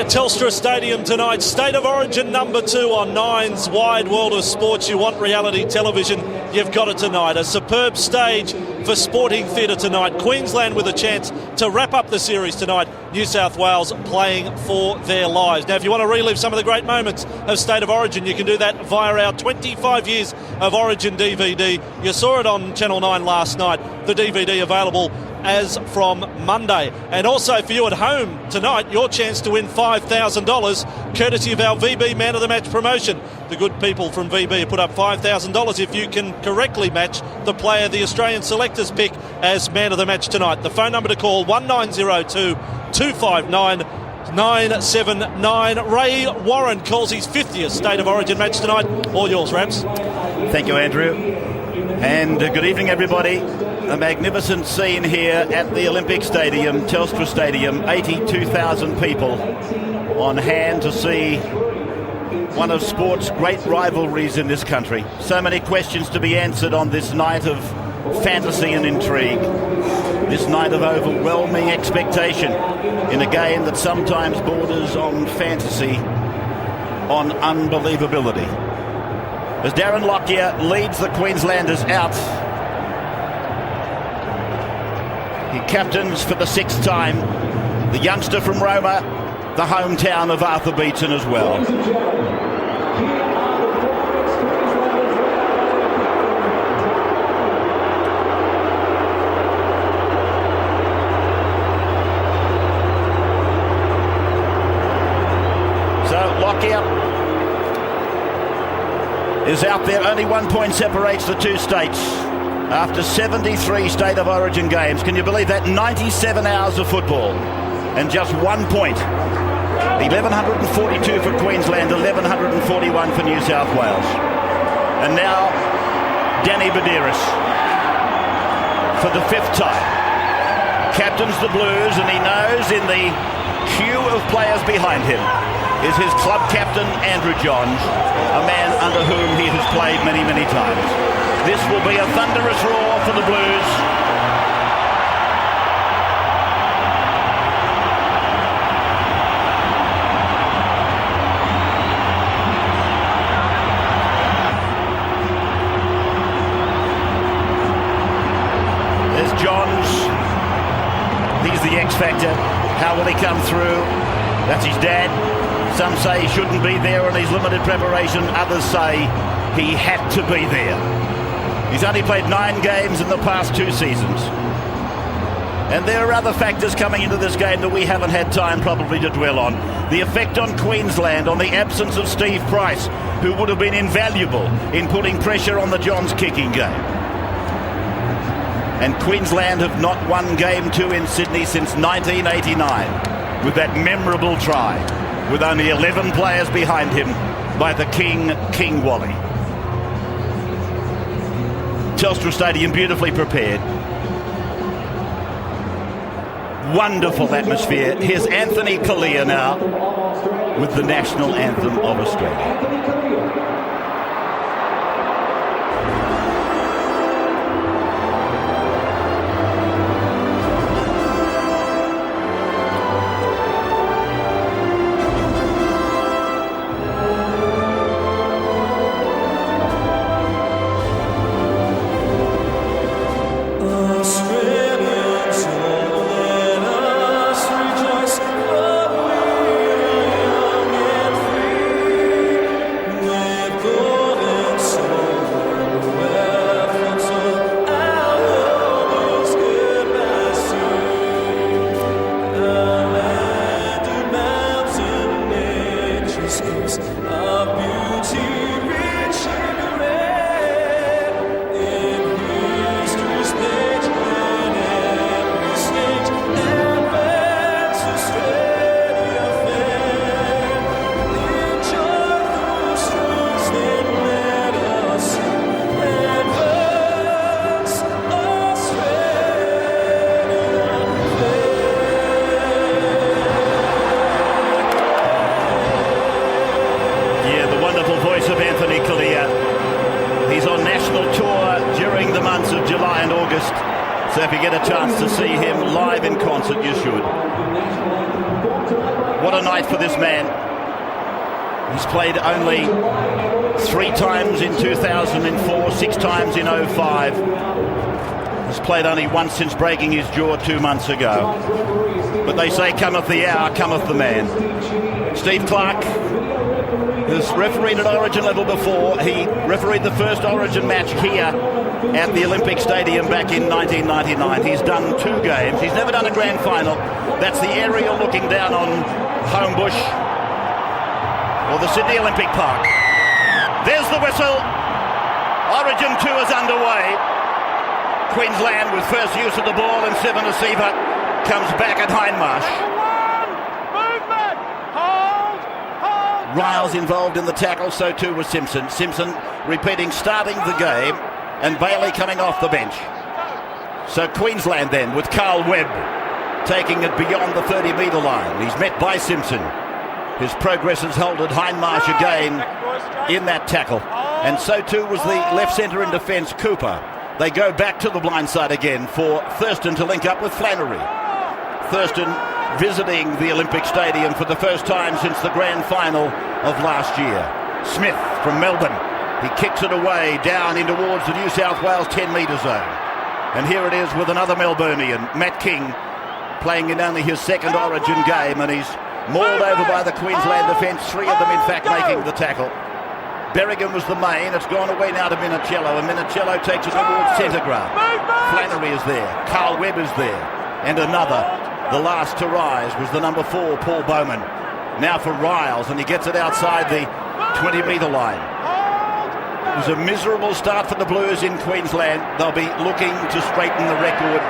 Telstra Stadium tonight. State of Origin number 2 on Nine's Wide World of Sports. You want reality television, you've got it tonight. A superb stage for sporting theatre tonight. Queensland with a chance to wrap up the series tonight. New South Wales playing for their lives. Now, if you want to relive some of the great moments of State of Origin, you can do that via our 25 years of Origin DVD. You saw it on Channel 9 last night. The DVD available as from Monday. And also for you at home tonight, your chance to win $5,000 courtesy of our VB Man of the Match promotion. The good people from VB put up $5,000 if you can correctly match the player the Australian selectors pick as Man of the Match tonight. The phone number to call 1902 259 979. Ray Warren calls his 50th State of Origin match tonight. All yours, Rabs. Thank you, Andrew. And good evening, everybody. A magnificent scene here at the Olympic Stadium, Telstra Stadium. 82,000 people on hand to see one of sport's great rivalries in this country. So many questions to be answered on this night of fantasy and intrigue. This night of overwhelming expectation in a game that sometimes borders on fantasy, on unbelievability. As Darren Lockyer leads the Queenslanders out, he captains for the 6th time the youngster from Roma, the hometown of Arthur Beetson as well. So Lockyer is out there. Only 1 point separates the two states after 73 State of Origin games. Can you believe that? 97 hours of football and just 1 point. 1,142 for Queensland, 1,141 for New South Wales. And now Danny Buderus for the 5th time captains the Blues, and he knows in the queue of players behind him is his club captain Andrew Johns, a man under whom he has played many, many times. This will be a thunderous roar for the Blues. There's Johns. He's the X Factor. How will he come through? That's his dad. Some say he shouldn't be there on his limited preparation. Others say he had to be there. He's only played 9 games in the past 2 seasons. And there are other factors coming into this game that we haven't had time probably to dwell on. The effect on Queensland, on the absence of Steve Price, who would have been invaluable in putting pressure on the Johns kicking game. And Queensland have not won game 2 in Sydney since 1989 with that memorable try, with only 11 players behind him by the King Wally. Telstra Stadium beautifully prepared. Wonderful atmosphere. Here's Anthony Kalia now with the national anthem of Australia. So if you get a chance to see him live in concert, you should. What a a night for this man. He's played only 3 times in 2004, 6 times in 05. He's played only once since breaking his jaw 2 months ago. But they say, cometh the hour, cometh the man. Steve Clark has refereed at Origin level before. He refereed the first Origin match here at the Olympic Stadium back in 1999. He's done 2 games. He's never done a grand final. That's the aerial looking down on Homebush or the Sydney Olympic Park. There's the whistle. Origin 2 is underway. Queensland with first use of the ball, and Seven Asiva comes back at Hindmarsh. Riles involved in the tackle, so too was Simpson. Simpson repeating starting the game, and Bailey coming off the bench. So Queensland then with Carl Webb taking it beyond the 30-metre line. He's met by Simpson. His progress has halted Hindmarsh again in that tackle. And so too was the left centre in defence, Cooper. They go back to the blind side again for Thurston to link up with Flannery. Thurston visiting the Olympic Stadium for the first time since the grand final of last year. Smith from Melbourne. He kicks it away down in towards the New South Wales 10-metre zone. And here it is with another Melburnian, Matt King, playing in only his second Origin game, and he's mauled over by the Queensland defence, 3 of them in fact making the tackle. Berrigan was the main. It's gone away now to Minicello, and Minicello takes it towards Centregraph. Flannery is there. Carl Webb is there. And another. The last to rise was the number 4, Paul Bowman. Now for Riles, and he gets it outside the 20-metre line. It was a miserable start for the Blues in Queensland. They'll be looking to straighten the record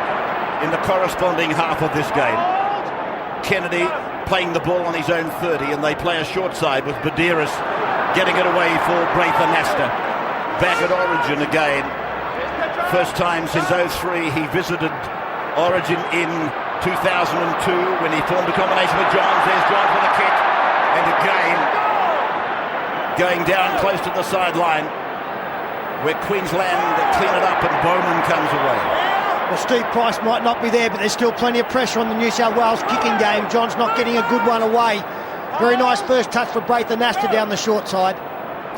in the corresponding half of this game. Kennedy playing the ball on his own 30, and they play a short side with Badiris getting it away for Braither Nasta. Back at Origin again. First time since 03 he visited Origin in 2002 when he formed a combination with Johns. There's Johns with a kick, and again going down close to the sideline where Queensland clean it up and Bowman comes away. Well, Steve Price might not be there, but there's still plenty of pressure on the New South Wales kicking game. John's not getting a good one away. Very nice first touch for Braither Nasta down the short side.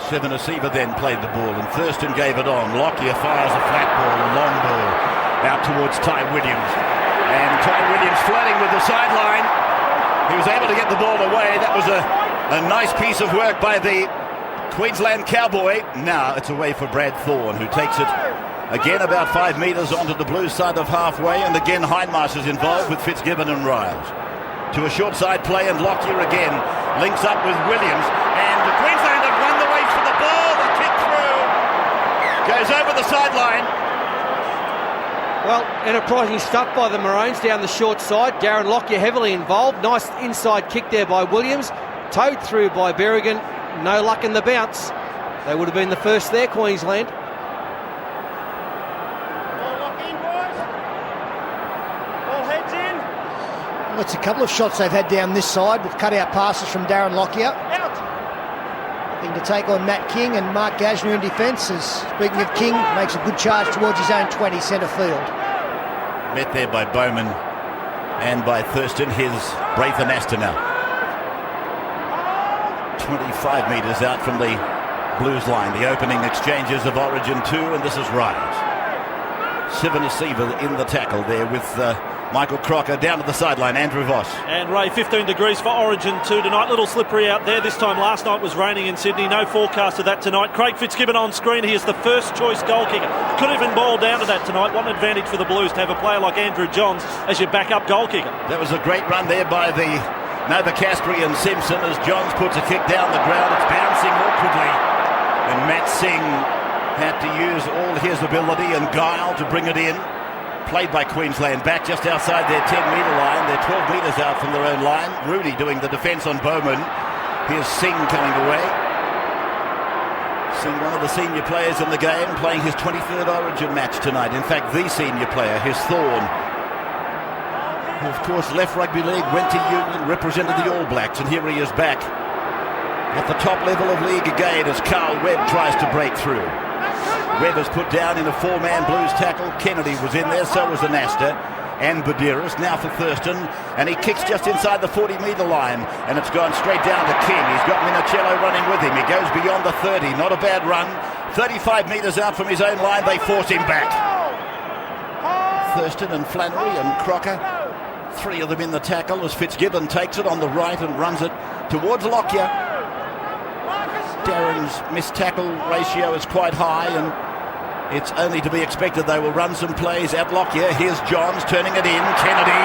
Seven Asiva then played the ball, and Thurston gave it on. Lockyer fires a flat ball, a long ball, out towards Ty Williams. And Ty Williams flirting with the sideline. He was able to get the ball away. That was a nice piece of work by the Queensland Cowboy. Now it's away for Brad Thorne, who takes it again about 5 metres onto the Blues side of halfway. And again Hindmarsh is involved with Fitzgibbon and Riles. To a short side play, and Lockyer again links up with Williams. And Queensland have won the race for the ball. The kick through goes over the sideline. Well, enterprising stuff by the Maroons down the short side. Darren Lockyer heavily involved. Nice inside kick there by Williams. Towed through by Berrigan. No luck in the bounce. They would have been the first there, Queensland. Ball lock in, boys. Ball heads in. Well, it's a couple of shots they've had down this side with cut-out passes from Darren Lockyer. Out. Looking to take on Matt King and Mark Gashner in defence, as speaking of King, makes a good charge towards his own 20 centre field. Met there by Bowman and by Thurston. Here's Braither Nasta now. 25 metres out from the Blues line. The opening exchanges of Origin 2, and this is Riles. Seven Asiva in the tackle there with Michael Crocker down to the sideline. Andrew Voss. And Ray, 15 degrees for Origin 2 tonight. Little slippery out there. This time last night was raining in Sydney. No forecast of that tonight. Craig Fitzgibbon on screen. He is the first choice goal kicker. Could even boil down to that tonight. What an advantage for the Blues to have a player like Andrew Johns as your backup goal kicker. That was a great run there by the Novacastri and Simpson as Johns puts a kick down the ground. It's bouncing awkwardly. And Matt Singh had to use all his ability and guile to bring it in. Played by Queensland back just outside their 10-metre line. They're 12 metres out from their own line. Rudy doing the defence on Bowman. Here's Singh coming away. Singh, one of the senior players in the game, playing his 23rd Origin match tonight. In fact, the senior player, his Thorne, who of course left rugby league, went to Union, represented the All Blacks, and here he is back at the top level of league again as Carl Webb tries to break through. Webb is put down in a 4-man Blues tackle. Kennedy was in there, so was Anasta. and Badiris. Now for Thurston, and he kicks just inside the 40-metre line, and it's gone straight down to King. He's got Minicello running with him. He goes beyond the 30, not a bad run. 35 metres out from his own line, they force him back. Thurston and Flannery and Crocker, three of them in the tackle as Fitzgibbon takes it on the right and runs it towards Lockyer. Darren's missed tackle ratio is quite high, and it's only to be expected they will run some plays at Lockyer. Here's Johns turning it in. Kennedy,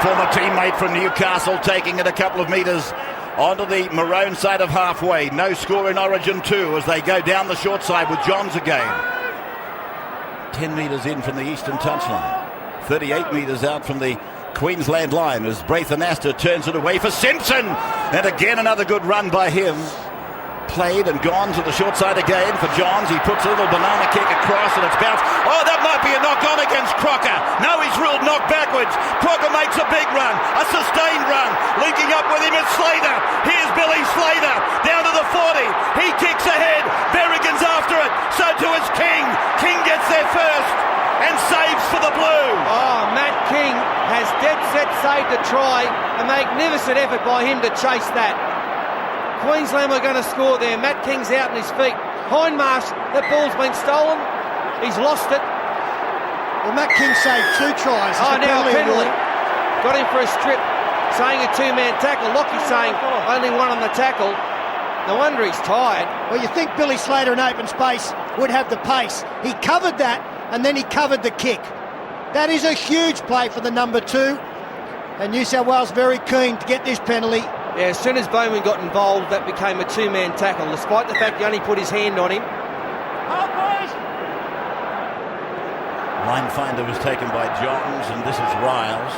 former teammate from Newcastle, taking it a couple of metres onto the maroon side of halfway. No score in Origin 2 as they go down the short side with Johns again. 10 metres in from the eastern touchline. 38 metres out from the Queensland line as Braithen Astor turns it away for Simpson. And again another good run by him. Played and gone to the short side again for Johns. He puts a little banana kick across and it's bounced. Oh, that might be a knock on against Crocker. No, he's ruled knock backwards. Crocker makes a big run, a sustained run. Linking up with him is Slater. Here's Billy Slater down to the 40. He kicks ahead. Berrigan's after it. So too is King. King gets there first and saves for the Blue. Oh, Matt King has dead set saved a try. A magnificent effort by him to chase that. Queensland were going to score there. Matt King's out on his feet. Hindmarsh, that ball's been stolen. He's lost it. Well, Matt King saved 2 tries. Oh, now a penalty. Got him for a strip, saying a 2-man tackle. Lockie's saying only one on the tackle. No wonder he's tired. Well, you think Billy Slater in open space would have the pace. He covered that, and then he covered the kick. That is a huge play for the number 2. And New South Wales very keen to get this penalty. Yeah, as soon as Bowman got involved, that became a 2-man tackle, despite the fact he only put his hand on him. Line finder was taken by Johns, and this is Riles.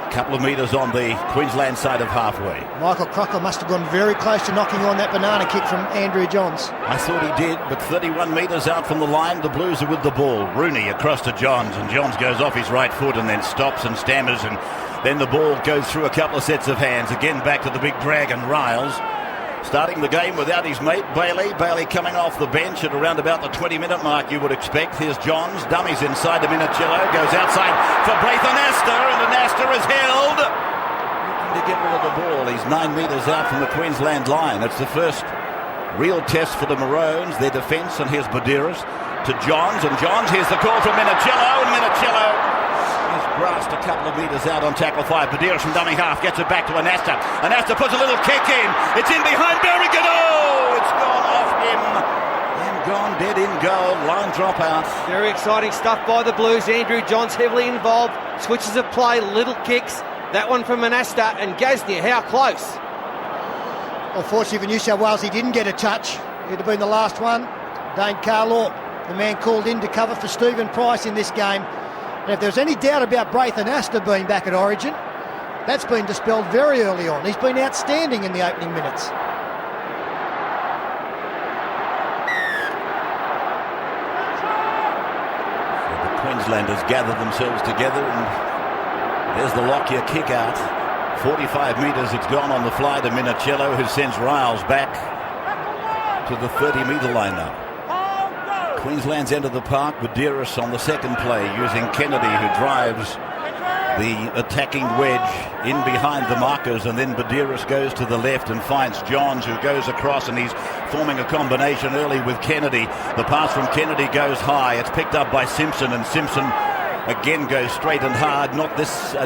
A couple of metres on the Queensland side of halfway. Michael Crocker must have gone very close to knocking on that banana kick from Andrew Johns. I thought he did, but 31 metres out from the line, the Blues are with the ball. Rooney across to Johns, and Johns goes off his right foot and then stops and stammers, and then the ball goes through a couple of sets of hands. Again back to the big dragon, Riles. Starting the game without his mate, Bailey. Bailey coming off the bench at around about the 20-minute mark, you would expect. Here's Johns. Dummies inside to Minicello. Goes outside for Braithen Astor, and Astor is held. Looking to get rid of the ball. He's 9 metres out from the Queensland line. It's the first real test for the Maroons, their defence. And here's Badiris to Johns. And Johns, here's the call from Minicello. And Minicello is grasped a couple of metres out on tackle 5. Badiris from dummy half gets it back to Anasta. Anasta puts a little kick in. It's in behind Berrigan. Oh, it's gone off him and gone dead in goal. Line drop out. Very exciting stuff by the Blues. Andrew Johns heavily involved. Switches of play, little kicks. That one from Anasta and Gasnier. How close? Unfortunately for New South Wales, he didn't get a touch. He'd have been the last one. Dane Carlaw, the man called in to cover for Stephen Price in this game. And if there's any doubt about Braithen Astor being back at Origin, that's been dispelled very early on. He's been outstanding in the opening minutes. So the Queenslanders gather themselves together, and there's the Lockyer kick out. 45 metres, it's gone on the fly to Minicello, who sends Riles back to the 30-metre line now. Queensland's end of the park, Badiris on the second play using Kennedy, who drives the attacking wedge in behind the markers, and then Badiris goes to the left and finds Johns, who goes across, and he's forming a combination early with Kennedy. The pass from Kennedy goes high. It's picked up by Simpson, and Simpson again goes straight and hard. Not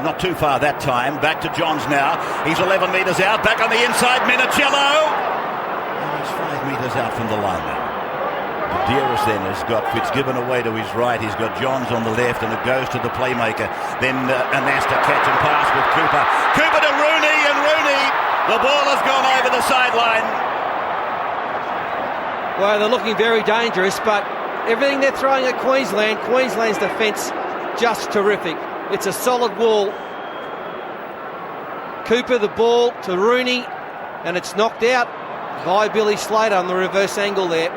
not too far that time. Back to Johns now. He's 11 metres out. Back on the inside, Minicello. And he's 5 metres out from the line now. Badiris then has got Fitzgibbon away to his right. He's got Johns on the left, and it goes to the playmaker. Then Anasta catch and pass with Cooper. Cooper to Rooney, and Rooney, the ball has gone over the sideline. Well, they're looking very dangerous, but everything they're throwing at Queensland's defence, just terrific. It's a solid wall. Cooper, the ball to Rooney, and it's knocked out by Billy Slater on the reverse angle there.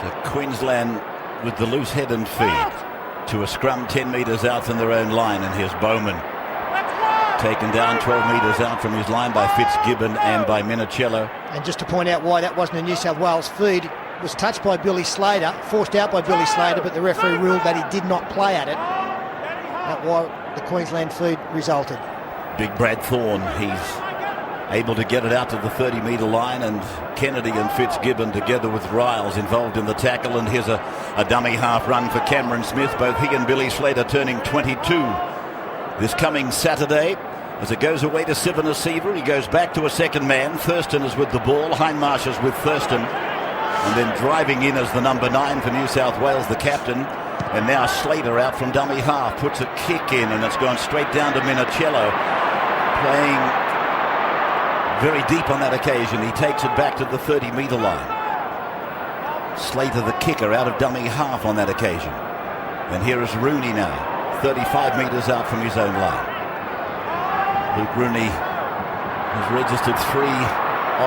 So Queensland with the loose head and feet to a scrum 10 metres out from their own line, and here's Bowman taken down 12 metres out from his line by Fitzgibbon and by Minicello. And just to point out why that wasn't a New South Wales feed, was touched by Billy Slater, forced out by Billy Slater, but the referee ruled that he did not play at it. That's why the Queensland feed resulted. Big Brad Thorne, he's able to get it out to the 30-metre line, and Kennedy and Fitzgibbon together with Riles involved in the tackle. And here's a dummy half run for Cameron Smith. Both he and Billy Slater turning 22 this coming Saturday. As it goes away to Sivanasiva, he goes back to a second man. Thurston is with the ball. Hindmarsh is with Thurston. And then driving in as the number 9 for New South Wales, the captain. And now Slater out from dummy half, puts a kick in, and it's gone straight down to Minicello. Playing very deep on that occasion. He takes it back to the 30-metre line. Slater, the kicker, out of dummy half on that occasion. And here is Rooney now, 35 metres out from his own line. Luke Rooney has registered 3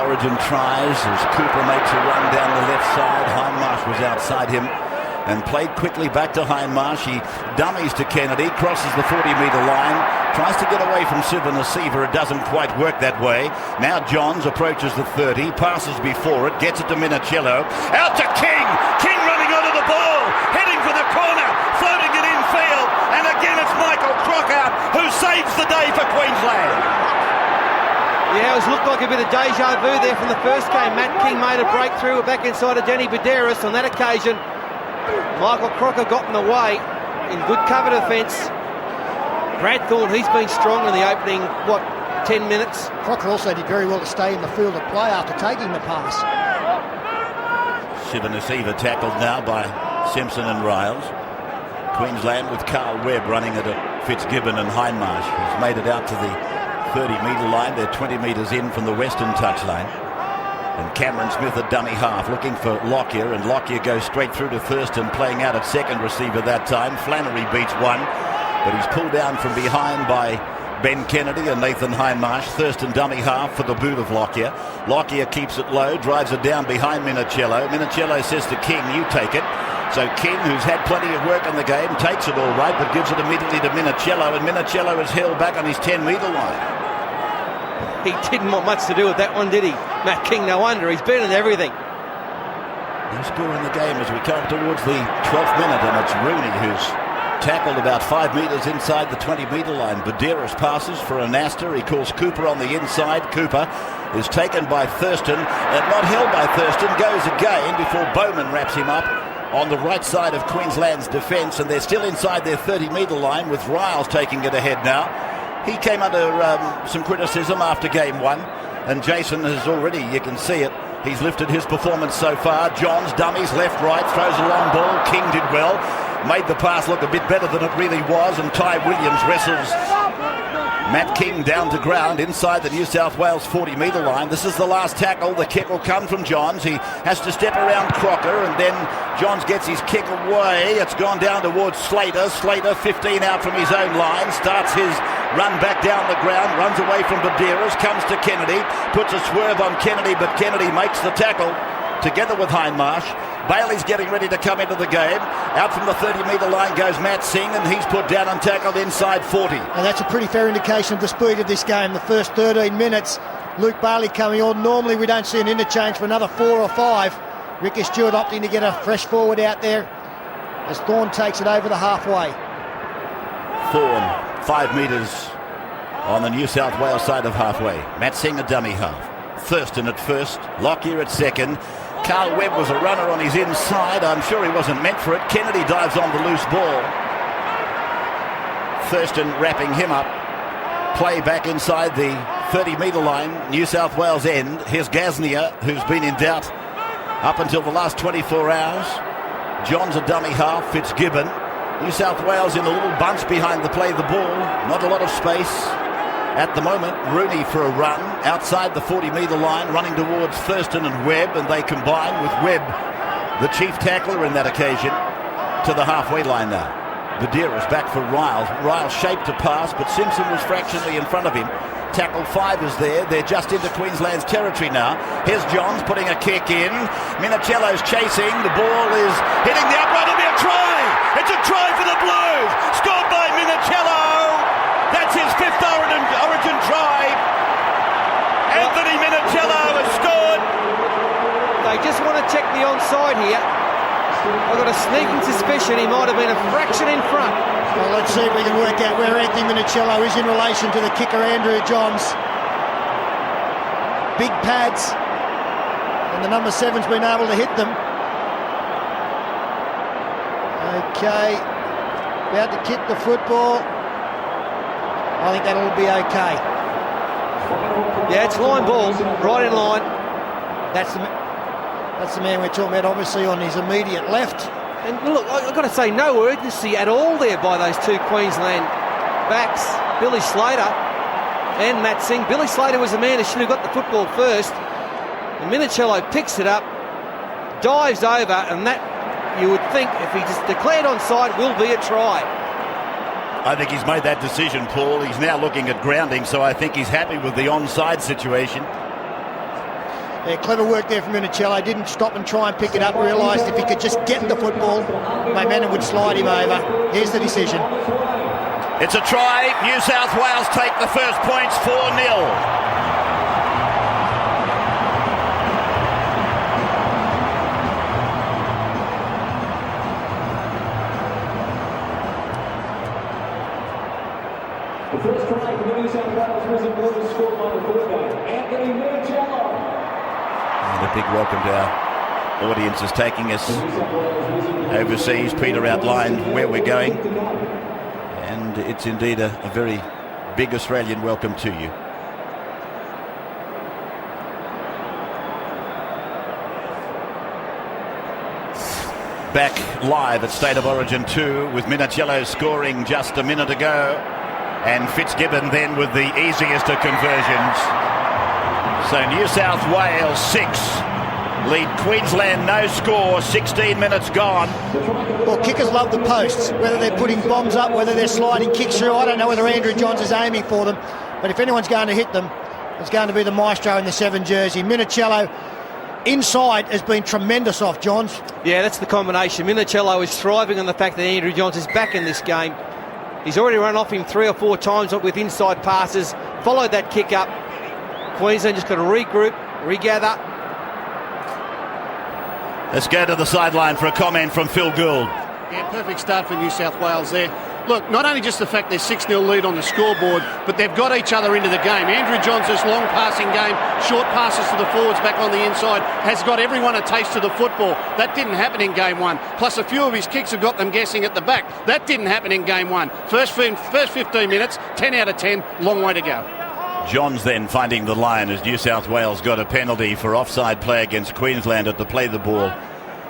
Origin tries as Cooper makes a run down the left side. Hindmarsh was outside him and played quickly back to Hindmarsh. He dummies to Kennedy, crosses the 40-metre line, tries to get away from Sivanasiva. It doesn't quite work that way. Now Johns approaches the 30, passes before it, gets it to Minicello. Out to King! King running onto the ball, heading for the corner, floating it infield, and again it's Michael Crocker who saves the day for Queensland. Yeah, it looked like a bit of deja vu there from the first game. Matt King made a breakthrough back inside of Danny Buderus. On that occasion, Michael Crocker got in the way in good cover defence. Brad Thorne, he's been strong in the opening, 10 minutes. Crocker also did very well to stay in the field of play after taking the pass. Sivanasiva tackled now by Simpson and Riles. Queensland with Carl Webb running at Fitzgibbon and Hindmarsh, who's made it out to the 30-metre line. They're 20 metres in from the western touchline. And Cameron Smith at dummy half looking for Lockyer, and Lockyer goes straight through to Thurston, playing out at second receiver that time. Flannery beats one, but he's pulled down from behind by Ben Kennedy and Nathan Hindmarsh. Thurston dummy half for the boot of Lockyer. Lockyer keeps it low, drives it down behind Minicello. Minicello says to King, you take it. So King, who's had plenty of work in the game, takes it all right, but gives it immediately to Minicello, and Minicello is held back on his 10-metre line. He didn't want much to do with that one, did he? Matt King, no wonder. He's been in everything. No score in the game as we come towards the 12th minute, and it's Rooney who's tackled about 5 metres inside the 20-metre line. Buderus passes for Anasta. He calls Cooper on the inside. Cooper is taken by Thurston, and not held by Thurston, goes again before Bowman wraps him up on the right side of Queensland's defence, and they're still inside their 30-metre line with Riles taking it ahead now. He came under some criticism after game 1, and Jason has already, you can see it, he's lifted his performance so far. Johns dummies left, right, throws a long ball. King did well, made the pass look a bit better than it really was, and Ty Williams wrestles Matt King down to ground inside the New South Wales 40-metre line. This is the last tackle. The kick will come from Johns. He has to step around Crocker, and then Johns gets his kick away. It's gone down towards Slater. Slater 15 out from his own line, starts his run back down the ground, runs away from Buderus, comes to Kennedy, puts a swerve on Kennedy, but Kennedy makes the tackle together with Hindmarsh. Bailey's getting ready to come into the game. Out from the 30-metre line goes Matt Singh, and he's put down and tackled inside 40. And that's a pretty fair indication of the speed of this game. The first 13 minutes, Luke Bailey coming on. Normally we don't see an interchange for another 4 or 5. Ricky Stewart opting to get a fresh forward out there as Thorne takes it over the halfway. Thorne, 5 metres on the New South Wales side of halfway. Matt Singh a dummy half. Thurston at first, Lockyer at second. Carl Webb was a runner on his inside. I'm sure he wasn't meant for it. Kennedy dives on the loose ball. Thurston wrapping him up. Play back inside the 30-metre line, New South Wales end. Here's Gasnier, who's been in doubt up until the last 24 hours. John's a dummy half. Fitzgibbon. New South Wales in a little bunch behind the play of the ball. Not a lot of space at the moment. Rooney for a run outside the 40-metre line, running towards Thurston and Webb, and they combine with Webb, the chief tackler in that occasion, to the halfway line now. Buderus back for Riles. Riles shaped to pass, but Simpson was fractionally in front of him. Tackle 5 is there. They're just into Queensland's territory now. Here's Johns putting a kick in. Minicello's chasing. The ball is hitting the upright. It'll be a try. It's a try for the Blues. Scored by Minicello. That's his 5th Origin try. Anthony Minicello has scored. They just want to check the onside here. I've got a sneaking suspicion he might have been a fraction in front. Well, let's see if we can work out where Anthony Minichiello is in relation to the kicker, Andrew Johns. Big pads, and the number 7's been able to hit them. Okay, about to kick the football. I think that'll be okay. Yeah, it's line ball, right in line. That's the man we're talking about, obviously, on his immediate left. And look, I've got to say, no urgency at all there by those two Queensland backs, Billy Slater and Matt Singh. Billy Slater was the man who should have got the football first. And Minichiello picks it up, dives over, and that, you would think, if he just declared onside, will be a try. I think he's made that decision, Paul. He's now looking at grounding, so I think he's happy with the onside situation. Yeah, clever work there from Minichiello. Didn't stop and try and pick it up. Realised if he could just get the football, momentum would slide him over. Here's the decision. It's a try. New South Wales take the first points, 4-0. The first try for New South Wales Wizard Blues scored by the quarterback, Anthony Minichiello. And a big welcome to our audiences taking us overseas. Peter outlined where we're going, and it's indeed a very big Australian welcome to you. Back live at State of Origin 2 with Minichiello scoring just a minute ago, and Fitzgibbon then with the easiest of conversions. So New South Wales 6, lead Queensland no score, 16 minutes gone. Well, kickers love the posts, whether they're putting bombs up, whether they're sliding kicks through. I don't know whether Andrew Johns is aiming for them, but if anyone's going to hit them, it's going to be the maestro in the 7 jersey. Minichiello inside has been tremendous off Johns. Yeah, that's the combination. Minichiello is thriving on the fact that Andrew Johns is back in this game. He's already run off him 3 or 4 times with inside passes, followed that kick up. Queensland just got to regroup, regather. Let's go to the sideline for a comment from Phil Gould. Yeah, perfect start for New South Wales there. Look, not only just the fact there's 6-0 lead on the scoreboard, but they've got each other into the game. Andrew Johns' long passing game, short passes to the forwards back on the inside, has got everyone a taste of the football. That didn't happen in game 1. Plus a few of his kicks have got them guessing at the back. That didn't happen in game 1. First 15 minutes, 10 out of 10, long way to go. Johns then finding the line as New South Wales got a penalty for offside play against Queensland at the play the ball.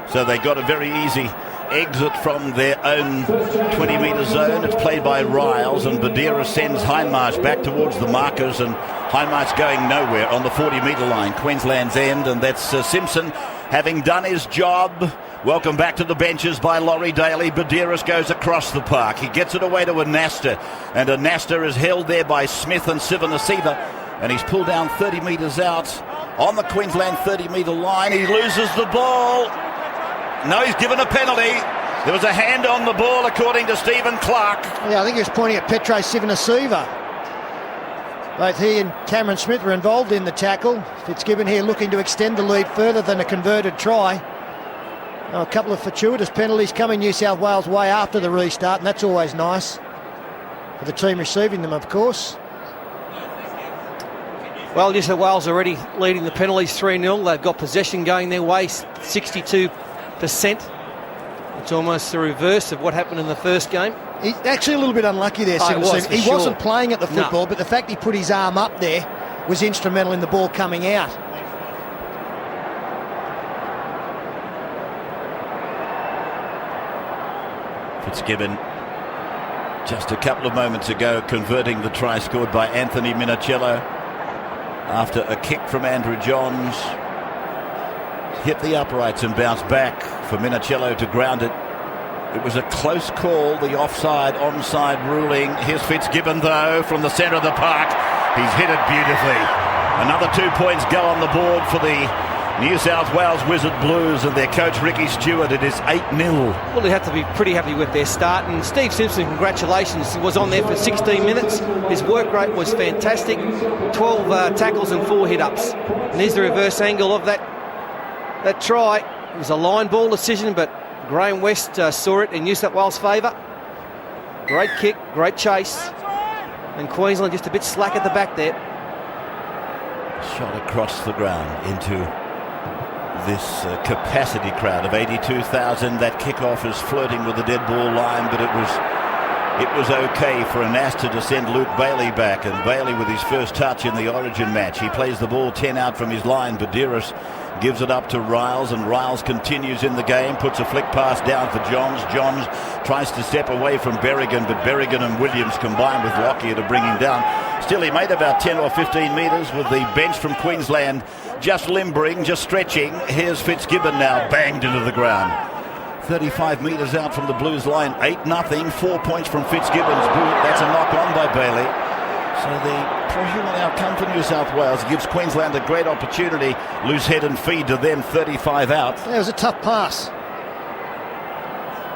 So they got a very easy exit from their own 20-metre zone. It's played by Riles, and Badira sends Hindmarsh back towards the markers, and Hindmarsh going nowhere on the 40-metre line, Queensland's end, and that's Simpson having done his job. Welcome back to the benches by Laurie Daly. Badiris goes across the park. He gets it away to Anasta, and Anasta is held there by Smith and Sivanasiva, and he's pulled down 30 metres out on the Queensland 30-metre line. He loses the ball. No, he's given a penalty. There was a hand on the ball, according to Stephen Clark. Yeah, I think he was pointing at Petro Sivanasiva. Both he and Cameron Smith were involved in the tackle. Fitzgibbon here looking to extend the lead further than a converted try. Now, a couple of fortuitous penalties coming New South Wales' way after the restart, and that's always nice for the team receiving them, of course. Well, New South Wales already leading the penalties 3-0. They've got possession going their way, 62%. It's almost the reverse of what happened in the first game. He's actually a little bit unlucky there, He wasn't playing at the football, but the fact he put his arm up there was instrumental in the ball coming out. Fitzgibbon, just a couple of moments ago, converting the try scored by Anthony Minichiello after a kick from Andrew Johns. Hit the uprights and bounced back for Minichiello to ground it. It was a close call, the onside ruling. Here's Fitzgibbon, though, from the centre of the park. He's hit it beautifully. Another 2 points go on the board for the New South Wales Wizard Blues and their coach Ricky Stewart. It is 8-0. Well, they have to be pretty happy with their start. And Steve Simpson, congratulations. He was on there for 16 minutes. His work rate was fantastic. 12 tackles and 4 hit-ups. And there's the reverse angle of that try. It was a line ball decision, but Graham West saw it in New South Wales' favour. Great kick, great chase. And Queensland just a bit slack at the back there. Shot across the ground into this capacity crowd of 82,000. That kickoff is flirting with the dead ball line, but it was okay for Anasta to send Luke Bailey back, and Bailey with his first touch in the Origin match. He plays the ball 10 out from his line. Badiris gives it up to Riles, and Riles continues in the game, puts a flick pass down for Johns. Johns tries to step away from Berrigan, but Berrigan and Williams combine with Lockyer to bring him down. Still, he made about 10 or 15 metres with the bench from Queensland just limbering, just stretching. Here's Fitzgibbon now banged into the ground. 35 metres out from the Blues line, 8-0, 4 points from Fitzgibbon's boot. That's a knock on by Bailey. So the pressure will now come from New South Wales. It gives Queensland a great opportunity. Loose head and feed to them, 35 out. That was a tough pass.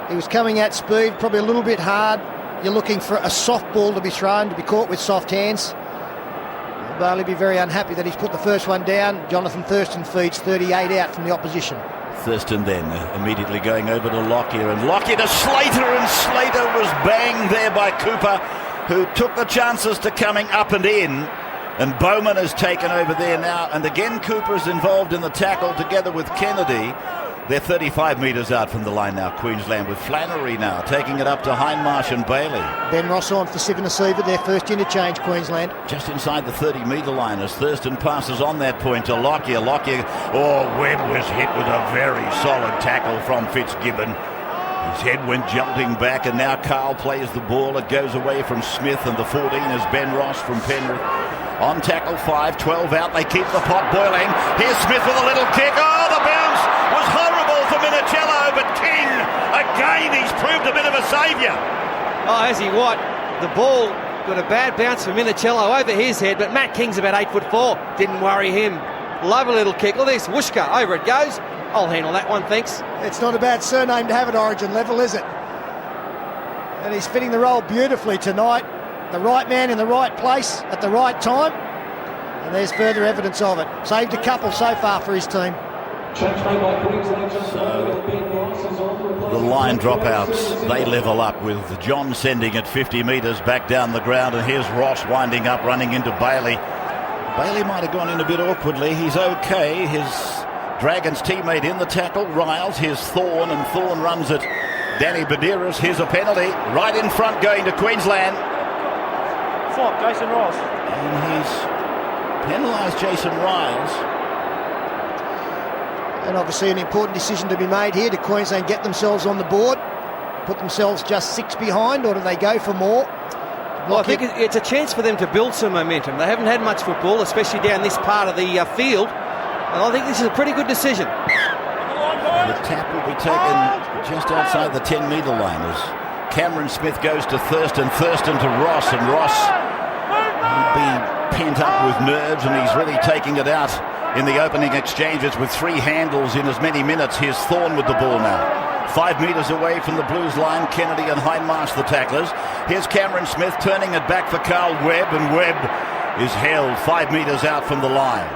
He was coming at speed, probably a little bit hard. You're looking for a soft ball to be thrown, to be caught with soft hands. Bailey be very unhappy that he's put the first one down. Jonathan Thurston feeds 38 out from the opposition. Thurston then immediately going over to Lockyer, and Lockyer to Slater, and Slater was banged there by Cooper, who took the chances to coming up and in, and Bowman has taken over there now, and again Cooper is involved in the tackle together with Kennedy. They're 35 metres out from the line now, Queensland, with Flannery now taking it up to Hindmarsh and Bailey. Ben Ross on for Sivanasiva, their first interchange, Queensland. Just inside the 30-metre line as Thurston passes on that point to Lockyer. Webb was hit with a very solid tackle from Fitzgibbon. His head went jumping back, and now Carl plays the ball. It goes away from Smith, and the 14 is Ben Ross from Penrith. On tackle 5, 12 out. They keep the pot boiling. Here's Smith with a little kick. Oh, the bounce was horrible for Minicello, but King, again, he's proved a bit of a saviour. Oh, has he what? The ball got a bad bounce for Minicello over his head, but Matt King's about 8'4". Didn't worry him. Love a little kick. Look at this, Wooshka, over it goes. I'll handle that one, thanks. It's not a bad surname to have at Origin level, is it? And he's fitting the role beautifully tonight. The right man in the right place at the right time. And there's further evidence of it. Saved a couple so far for his team. The line dropouts, they level up with John sending it 50 metres back down the ground, and here's Ross winding up, running into Bailey. Bailey might have gone in a bit awkwardly. He's okay. His Dragons teammate in the tackle, Riles. Here's Thorne, and Thorne runs it. Danny Badiris, here's a penalty. Right in front going to Queensland. Flop, Jason Riles. And he's penalised Jason Riles. And obviously an important decision to be made here. Do Queensland get themselves on the board, put themselves just 6 behind, or do they go for more? Well, I think it's a chance for them to build some momentum. They haven't had much football, especially down this part of the field. And I think this is a pretty good decision. The tap will be taken just outside the 10-metre line as Cameron Smith goes to Thurston to Ross, and Ross will be pent up with nerves, and he's really taking it out in the opening exchanges with 3 handles in as many minutes. Here's Thorne with the ball now. 5 metres away from the Blues line, Kennedy and Hindmarsh the tacklers. Here's Cameron Smith turning it back for Carl Webb, and Webb is held 5 metres out from the line.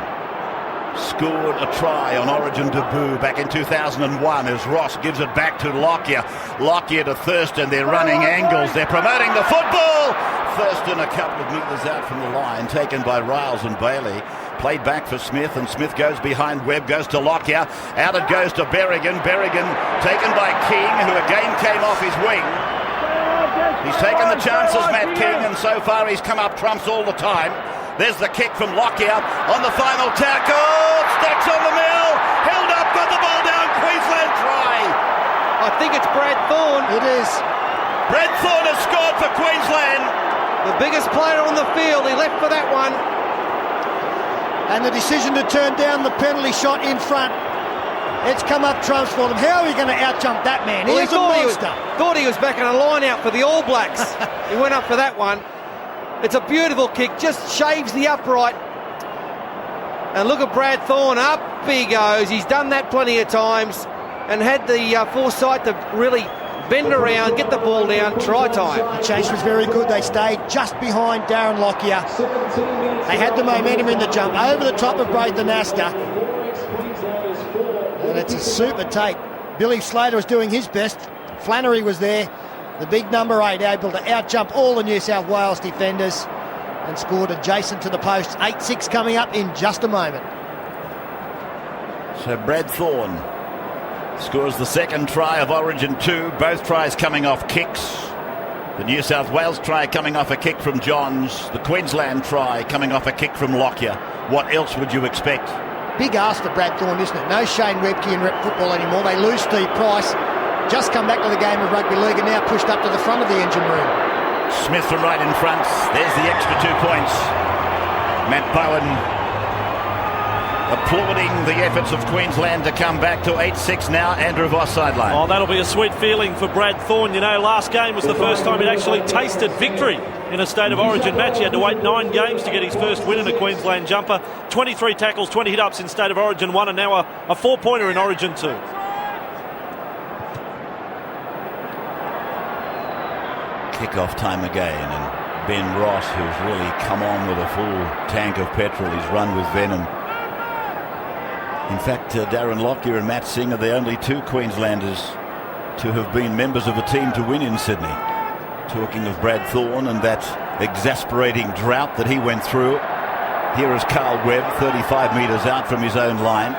Scored a try on Origin debut back in 2001 as Ross gives it back to Lockyer. Lockyer to Thurston. They're running angles. They're promoting the football. Thurston a couple of metres out from the line, taken by Riles and Bailey. Played back for Smith, and Smith goes behind Webb, goes to Lockyer. Out it goes to Berrigan. Berrigan taken by King, who again came off his wing. He's taken the chances, Matt King, and so far he's come up trumps all the time. There's the kick from Lockyer on the final tackle. Stacks on the mill. Held up, got the ball down. Queensland try. I think it's Brad Thorne. It is. Brad Thorne has scored for Queensland. The biggest player on the field. He left for that one. And the decision to turn down the penalty shot in front. It's come up trumps for them. How are we going to out-jump that man? Well, He's a monster. Thought he was back in a line out for the All Blacks. He went up for that one. It's a beautiful kick, just shaves the upright. And look at Brad Thorne, up he goes. He's done that plenty of times and had the foresight to really bend around, get the ball down, try time. The chase was very good. They stayed just behind Darren Lockyer. They had the momentum in the jump over the top of Braithen Astor. and it's a super take. Billy Slater was doing his best. Flannery was there. The big number 8 able to out-jump all the New South Wales defenders and scored adjacent to the post. 8-6 coming up in just a moment. So Brad Thorne scores the second try of Origin 2. Both tries coming off kicks. The New South Wales try coming off a kick from Johns. The Queensland try coming off a kick from Lockyer. What else would you expect? Big ask for Brad Thorne, isn't it? No Shane Webke in rep football anymore. They lose Steve Price. Just come back to the game of rugby league and now pushed up to the front of the engine room. Smith from right in front. There's the extra 2 points. Matt Bowen applauding the efforts of Queensland to come back to 8-6 now. Andrew Voss sideline. Oh, that'll be a sweet feeling for Brad Thorne. You know, last game was the first time he'd actually tasted victory in a State of Origin match. He had to wait 9 games to get his first win in a Queensland jumper. 23 tackles, 20 hit-ups in State of Origin 1, and now a 4-pointer in Origin 2. Kick-off time again, and Ben Ross, who's really come on with a full tank of petrol. He's run with venom. In fact, Darren Lockyer and Matt Singh are the only 2 Queenslanders to have been members of a team to win in Sydney. Talking of Brad Thorne and that exasperating drought that he went through, here is Carl Webb, 35 metres out from his own line.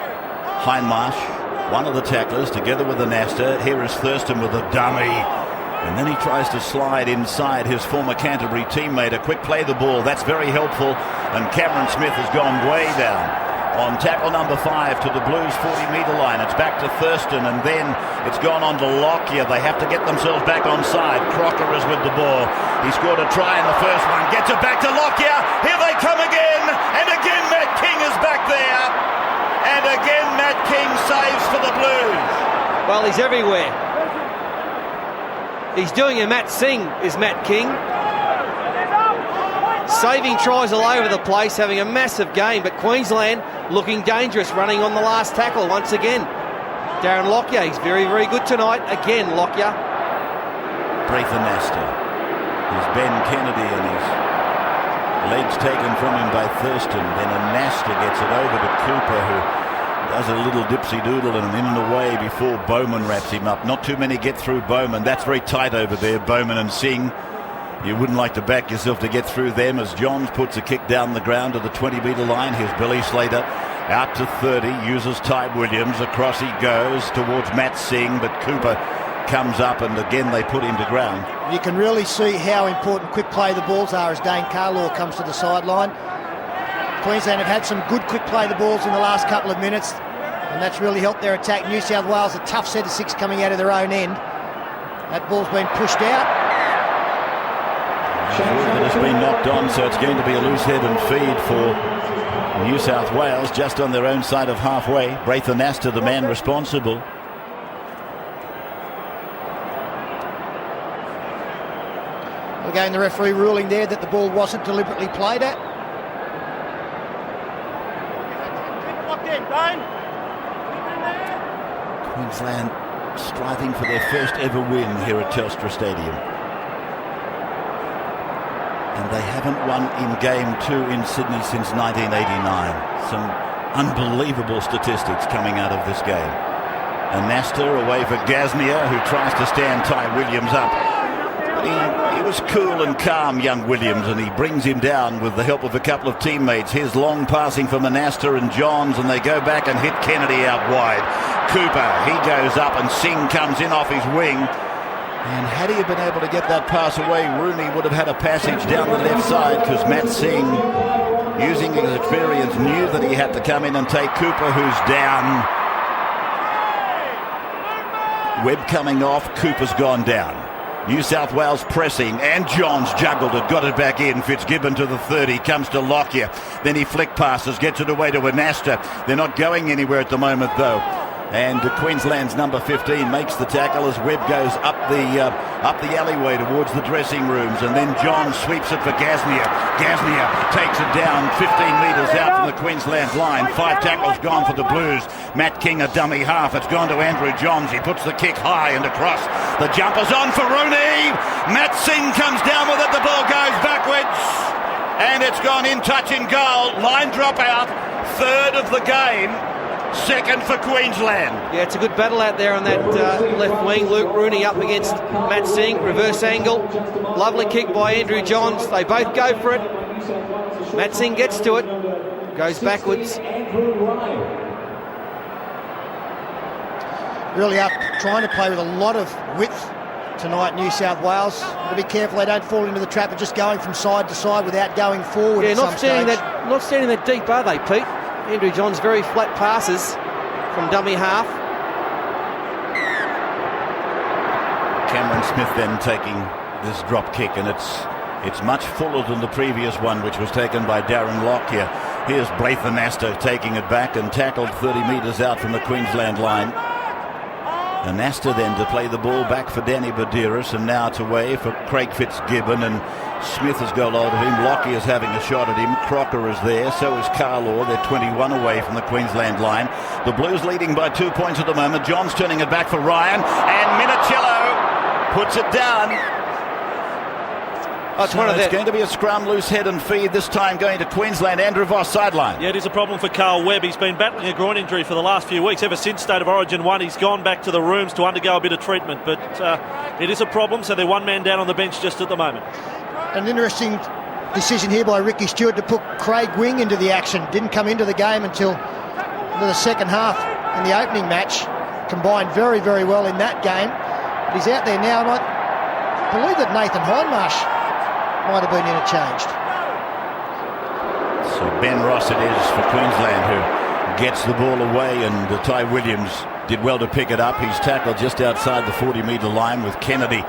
Hindmarsh, one of the tacklers, together with Anasta. Here is Thurston with a dummy. And then he tries to slide inside his former Canterbury teammate. A quick play the ball, that's very helpful. And Cameron Smith has gone way down on tackle number 5 to the Blues 40-metre line. It's back to Thurston, and then it's gone on to Lockyer. They have to get themselves back onside. Crocker is with the ball. He scored a try in the first one. Gets it back to Lockyer. Here they come again. And again Matt King is back there. And again Matt King saves for the Blues. Well, he's everywhere. He's doing a Matt Singh, is Matt King. Saving tries all over the place, having a massive game, but Queensland looking dangerous, running on the last tackle once again. Darren Lockyer, he's very, very good tonight. Again, Lockyer. Braithen Astor. Here's Ben Kennedy and his legs taken from him by Thurston. Then Anasta gets it over to Cooper, who does a little dipsy-doodle and in and away before Bowman wraps him up. Not too many get through Bowman. That's very tight over there, Bowman and Singh. You wouldn't like to back yourself to get through them as Johns puts a kick down the ground to the 20-metre line. Here's Billy Slater out to 30, uses Ty Williams. Across he goes towards Matt Singh, but Cooper comes up and again they put him to ground. You can really see how important quick play the balls are as Dane Carlaw comes to the sideline. Queensland have had some good quick play the balls in the last couple of minutes, and that's really helped their attack. New South Wales, a tough set of 6 coming out of their own end. That ball's been pushed out. It has been knocked on, so it's going to be a loose head and feed for New South Wales just on their own side of halfway. Braithen Astor, the man responsible. Again, the referee ruling there that the ball wasn't deliberately played at. Queensland striving for their first ever win here at Telstra Stadium. And they haven't won in game 2 in Sydney since 1989. Some unbelievable statistics coming out of this game. Anasta away for Gaznia, who tries to stand Ty Williams up. But he was cool and calm, young Williams, and he brings him down with the help of a couple of teammates. Here's long passing from Anasta and Johns, and they go back and hit Kennedy out wide. Cooper, he goes up, and Singh comes in off his wing. And had he been able to get that pass away, Rooney would have had a passage down the left side, because Matt Singh, using his experience, knew that he had to come in and take Cooper, who's down. Webb coming off, Cooper's gone down. New South Wales pressing, and Johns juggled it, got it back in. Fitzgibbon to the 30, comes to Lockyer. Then he flick passes, gets it away to Anasta. They're not going anywhere at the moment, though. And Queensland's number 15 makes the tackle as Webb goes up the alleyway towards the dressing rooms, and then John sweeps it for Gaznia. Gaznia takes it down 15 metres out from the Queensland line. 5 tackles gone for the Blues. Matt King a dummy half. It's gone to Andrew Johns. He puts the kick high and across. The jumper's on for Rooney. Matt Singh comes down with it. The ball goes backwards, and it's gone in touch in goal. Line drop out. 3rd of the game. second for Queensland. Yeah, it's a good battle out there on that left wing. Luke Rooney up against Matt Singh, reverse angle. Lovely kick by Andrew Johns. They both go for it. Matt Singh gets to it, goes backwards. Really up, trying to play with a lot of width tonight, New South Wales. To be careful they don't fall into the trap of just going from side to side without going forward. Yeah, at not some standing stage. not standing that deep, are they, Pete? Andrew Johns very flat passes from dummy half. Cameron Smith then taking this drop kick, and it's much fuller than the previous one, which was taken by Darren Lockyer. Here's Blathan Astor taking it back and tackled 30 metres out from the Queensland line. And Astor then to play the ball back for Danny Badiris, and now to away for Craig Fitzgibbon, and Smith has got hold of him. Lockyer is having a shot at him. Crocker is there, so is Carlaw. They're 21 away from the Queensland line. The Blues leading by 2 points at the moment. John's turning it back for Ryan, and Minicello puts it down. It's Going to be a scrum, loose head and feed, this time going to Queensland. Andrew Voss, sideline. Yeah, it is a problem for Carl Webb. He's been battling a groin injury for the last few weeks. Ever since State of Origin 1, he's gone back to the rooms to undergo a bit of treatment. But it is a problem, so they're one man down on the bench just at the moment. An interesting decision here by Ricky Stewart to put Craig Wing into the action. Didn't come into the game until the second half in the opening match. Combined very, very well in that game. But he's out there now, and I believe that Nathan Hindmarsh might have been interchanged. So Ben Ross it is for Queensland, who gets the ball away, and Ty Williams did well to pick it up. He's tackled just outside the 40-metre line with Kennedy.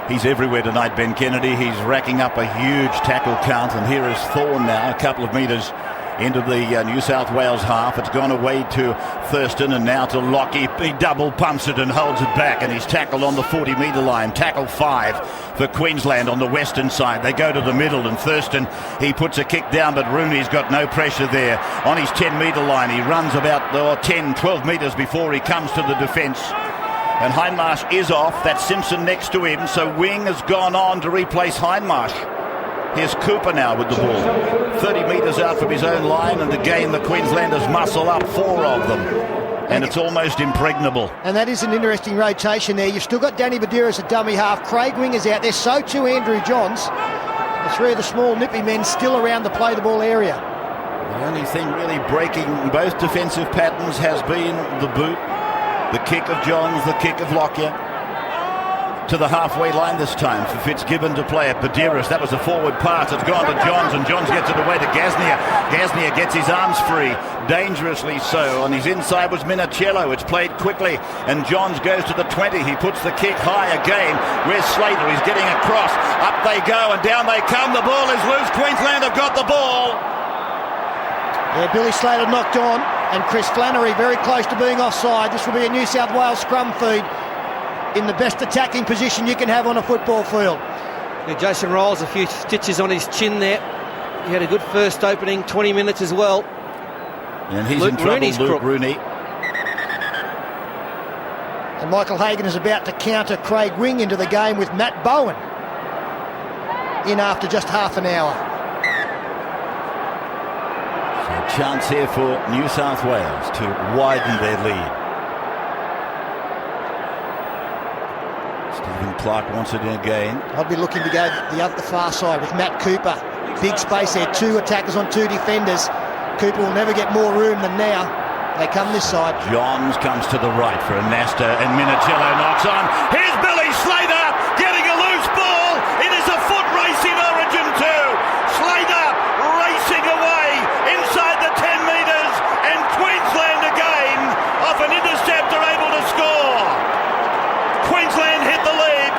He's everywhere tonight, Ben Kennedy. He's racking up a huge tackle count, and here is Thorne now, a couple of metres into the New South Wales half. It's gone away to Thurston, and now to Lockie. He double pumps it and holds it back, and he's tackled on the 40-metre line. Tackle 5 for Queensland on the western side. They go to the middle, and Thurston, he puts a kick down, but Rooney's got no pressure there. On his 10-metre line, he runs about 10, 12 metres before he comes to the defence. And Hindmarsh is off. That's Simpson next to him, so Wing has gone on to replace Hindmarsh. Here's Cooper now with the ball. 30 metres out from his own line, and again the Queenslanders muscle up, 4 of them. And it's almost impregnable. And that is an interesting rotation there. You've still got Danny Badiris at dummy half. Craig Wing is out there, so too Andrew Johns. The 3 of the small nippy men still around the play the ball area. The only thing really breaking both defensive patterns has been the boot, the kick of Johns, the kick of Lockyer. To the halfway line this time for Fitzgibbon to play at Badiris. That was a forward pass. It's gone to Johns, and Johns gets it away to Gasnier. Gasnier gets his arms free, dangerously so. On his inside was Minicello. It's played quickly, and Johns goes to the 20. He puts the kick high again. Where's Slater? He's getting across. Up they go, and down they come. The ball is loose. Queensland have got the ball. Yeah, Billy Slater knocked on, and Chris Flannery very close to being offside. This will be a New South Wales scrum feed in the best attacking position you can have on a football field. Yeah, Jason Riles, a few stitches on his chin there. He had a good first opening 20 minutes as well. And he's in trouble, Luke Rooney. And Michael Hagan is about to counter Craig Wing into the game with Matt Bowen in after just half an hour. So a chance here for New South Wales to widen their lead. Stephen Clark wants it in again. I'd be looking to go the far side with Matt Cooper. Big space there, 2 attackers on 2 defenders. Cooper will never get more room than now. They come this side. Johns comes to the right for a Nasta, and Minicello knocks on. Here's Billy Slater getting a loose ball. It is a foot race in Origin 2. Slater racing away inside the 10 metres, and Queensland again off an interceptor able to score. Queensland hit the lead.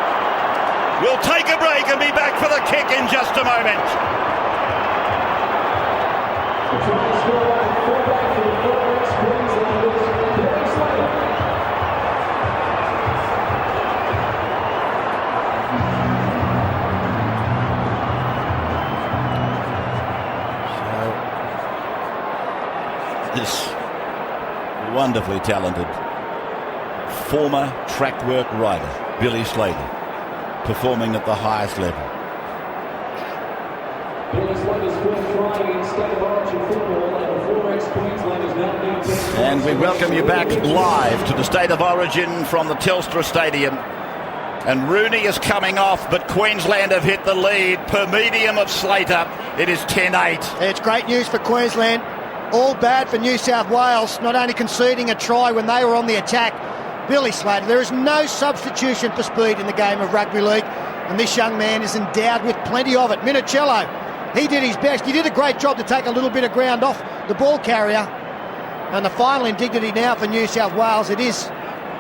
We'll take a break and be back for the kick in just a moment. This wonderfully talented former track work rider, Billy Slater, performing at the highest level. Billy Slater's first try against State of Origin football, and the 4X Queensland is now being tested. And we welcome you back live to the State of Origin from the Telstra Stadium. And Rooney is coming off, but Queensland have hit the lead per medium of Slater. It is 10-8. It's great news for Queensland. All bad for New South Wales, not only conceding a try when they were on the attack. Billy Slater, there is no substitution for speed in the game of rugby league, and this young man is endowed with plenty of it. Minicello, he did his best. He did a great job to take a little bit of ground off the ball carrier. And the final indignity now for New South Wales, it is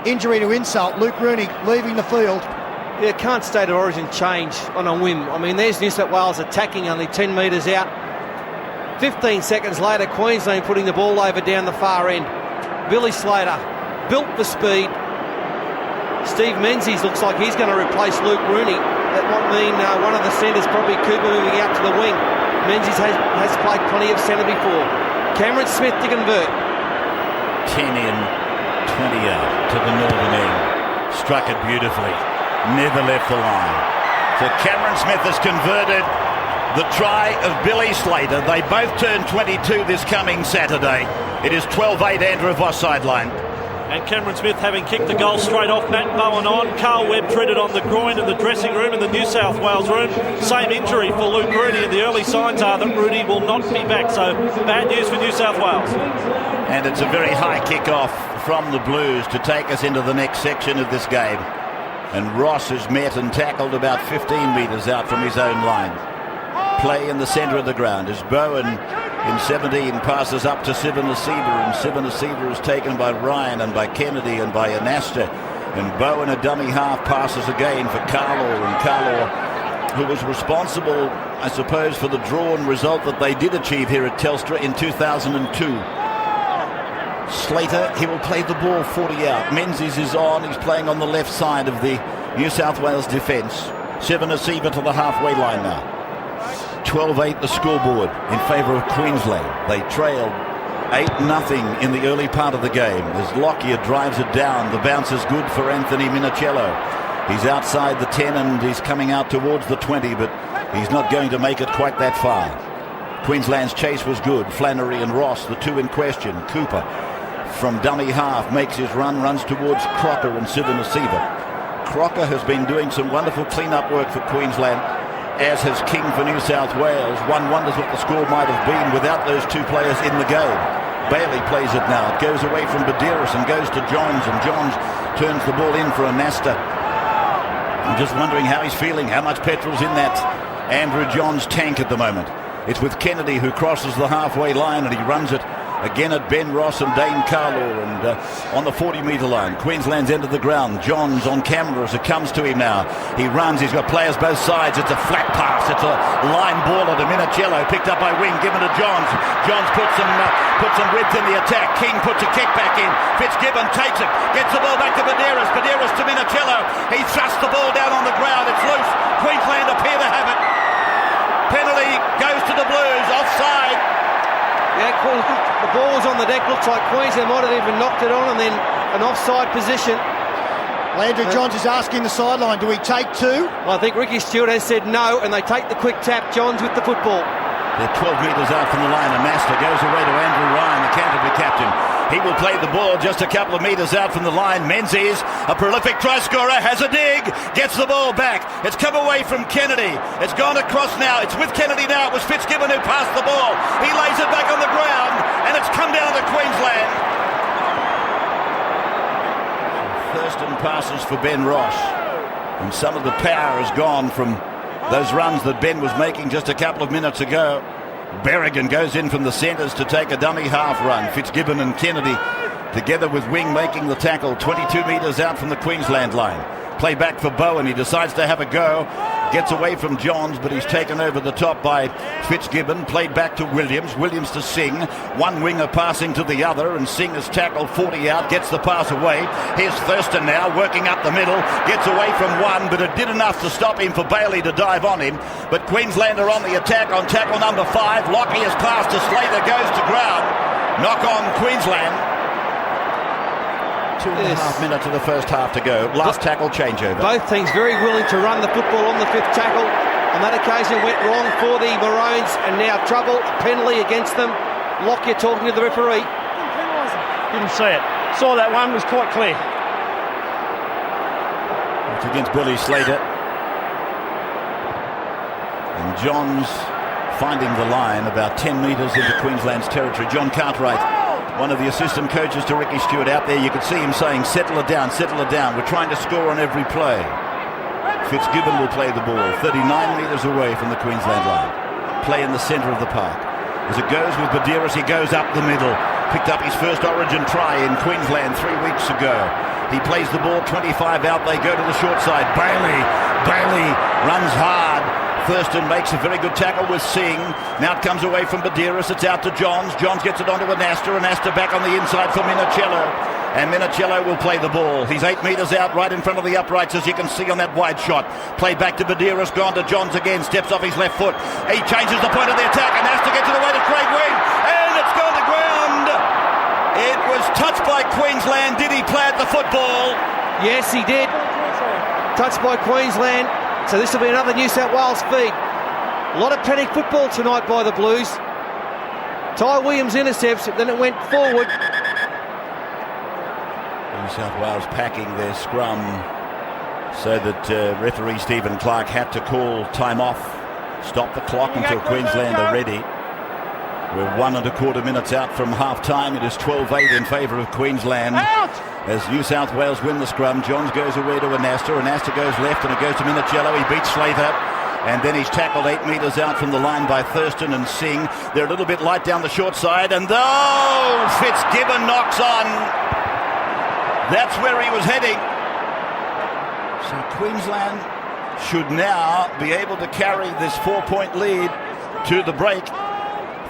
injury to insult. Luke Rooney leaving the field. Yeah, can't State of Origin change on a whim. I mean, there's New South Wales attacking only 10 metres out. 15 seconds later, Queensland putting the ball over down the far end. Billy Slater, built for speed. Steve Menzies looks like he's going to replace Luke Rooney. That might mean one of the centres, probably Cooper, moving out to the wing. Menzies has played plenty of centre before. Cameron Smith to convert. 10 in, 20 out to the northern end. Struck it beautifully. Never left the line. So Cameron Smith has converted the try of Billy Slater. They both turn 22 this coming Saturday. It is 12-8 Andrew Voss sideline. And Cameron Smith having kicked the goal straight off. Matt Bowen on. Carl Webb treated on the groin in the dressing room in the New South Wales room. Same injury for Luke Rooney, and the early signs are that Rooney will not be back. So bad news for New South Wales. And it's a very high kick-off from the Blues to take us into the next section of this game. And Ross is met and tackled about 15 metres out from his own line. Play in the centre of the ground as Bowen in 17 passes up to Sivanasiva, and Sivanasiva is taken by Ryan and by Kennedy and by Anasta. And Bowen, a dummy half, passes again for Carlaw, and Carlaw, who was responsible, I suppose, for the drawn result that they did achieve here at Telstra in 2002. Slater, he will play the ball 40 out. Menzies is on. He's playing on the left side of the New South Wales defence. Sivanasiva to the halfway line now. 12-8 the scoreboard in favour of Queensland. They trailed 8-0 in the early part of the game as Lockyer drives it down. The bounce is good for Anthony Minicello. He's outside the 10 and he's coming out towards the 20, but he's not going to make it quite that far. Queensland's chase was good. Flannery and Ross, the two in question. Cooper from dummy half makes his run, runs towards Crocker and Sivanasiva. Crocker has been doing some wonderful clean-up work for Queensland, as has King for New South Wales. One wonders what the score might have been without those two players in the game. Bailey plays it now. It goes away from Badeiros and goes to Johns, and Johns turns the ball in for Anasta. I'm just wondering how he's feeling, how much petrol's in that Andrew Johns tank at the moment. It's with Kennedy, who crosses the halfway line, and he runs it again at Ben Ross and Dane Carlaw, and on the 40-metre line. Queensland's end of the ground. Johns on camera as it comes to him now. He runs. He's got players both sides. It's a flat pass. It's a line baller to Minicello, picked up by Wing, given to Johns. Johns puts some width in the attack. King puts a kick back in. Fitzgibbon takes it, gets the ball back to Badeiros. Badeiros to Minicello. He thrusts the ball down on the ground. It's loose. Queensland appear to have it. Penalty goes to the Blues. Offside. Yeah, the ball's on the deck. Looks like Queensland might have even knocked it on, and then an offside position. Andrew Johns is asking the sideline, do we take two? I think Ricky Stewart has said no, and they take the quick tap. Johns with the football. They're 12 metres out from the line, and Master goes away to Andrew Ryan, the Canterbury captain. He will play the ball just a couple of metres out from the line. Menzies, a prolific try scorer, has a dig, gets the ball back. It's come away from Kennedy. It's gone across now. It's with Kennedy now. It was Fitzgibbon who passed the ball. He lays it back on the ground, and it's come down to Queensland. Thurston passes for Ben Ross, and some of the power has gone from those runs that Ben was making just a couple of minutes ago. Berrigan goes in from the centres to take a dummy half run. Fitzgibbon and Kennedy together with Wing making the tackle 22 metres out from the Queensland line. Play back for Bowen. He decides to have a go. Gets away from Johns, but he's taken over the top by Fitzgibbon. Played back to Williams. Williams to Singh. One winger passing to the other, and Singh has tackled 40 out. Gets the pass away. Here's Thurston now working up the middle. Gets away from one, but it did enough to stop him for Bailey to dive on him. But Queensland are on the attack on tackle number 5. Lockie is passed to Slater, goes to ground. Knock on Queensland. 2.5 minutes of the first half to go. Last tackle changeover. Both teams very willing to run the football on the fifth tackle, and On that occasion went wrong for the Maroons, and now trouble, penalty against them. Lockyer talking to the referee. Didn't see it. Saw that one, was quite clear. It's against Billy Slater. And Johns finding the line about 10 metres into Queensland's territory. John Cartwright, one of the assistant coaches to Ricky Stewart out there. You could see him saying, settle it down, settle it down. We're trying to score on every play. Fitzgibbon will play the ball 39 metres away from the Queensland line. Play in the centre of the park. As it goes with Badiris, he goes up the middle. Picked up his first Origin try in Queensland 3 weeks ago. He plays the ball 25 out. They go to the short side. Bailey runs hard. Thurston makes a very good tackle with Singh. Now it comes away from Badiris. It's out to Johns. Johns gets it onto Anasta. Anasta back on the inside for Minicello. And Minicello will play the ball. He's 8 metres out right in front of the uprights, as you can see on that wide shot. Played back to Badiris, gone to Johns again. Steps off his left foot. He changes the point of the attack. Anasta gets it away to Craig Wing. And it's gone to ground. It was touched by Queensland. Did he plant the football? Yes, he did. Touched by Queensland. So this will be another New South Wales feed. A lot of panic football tonight by the Blues. Ty Williams intercepts it, then it went forward. New South Wales packing their scrum so that referee Stephen Clark had to call time off. Stop the clock until Queensland are ready. We're 1 1/4 minutes out from half-time. It is 12-8 in favour of Queensland. As New South Wales win the scrum, Johns goes away to Anasta. Anasta goes left and it goes to Minicello. He beats Slater. And then he's tackled 8 metres out from the line by Thurston and Singh. They're a little bit light down the short side. And Fitzgibbon knocks on. That's where he was heading. So Queensland should now be able to carry this 4-point lead to the break.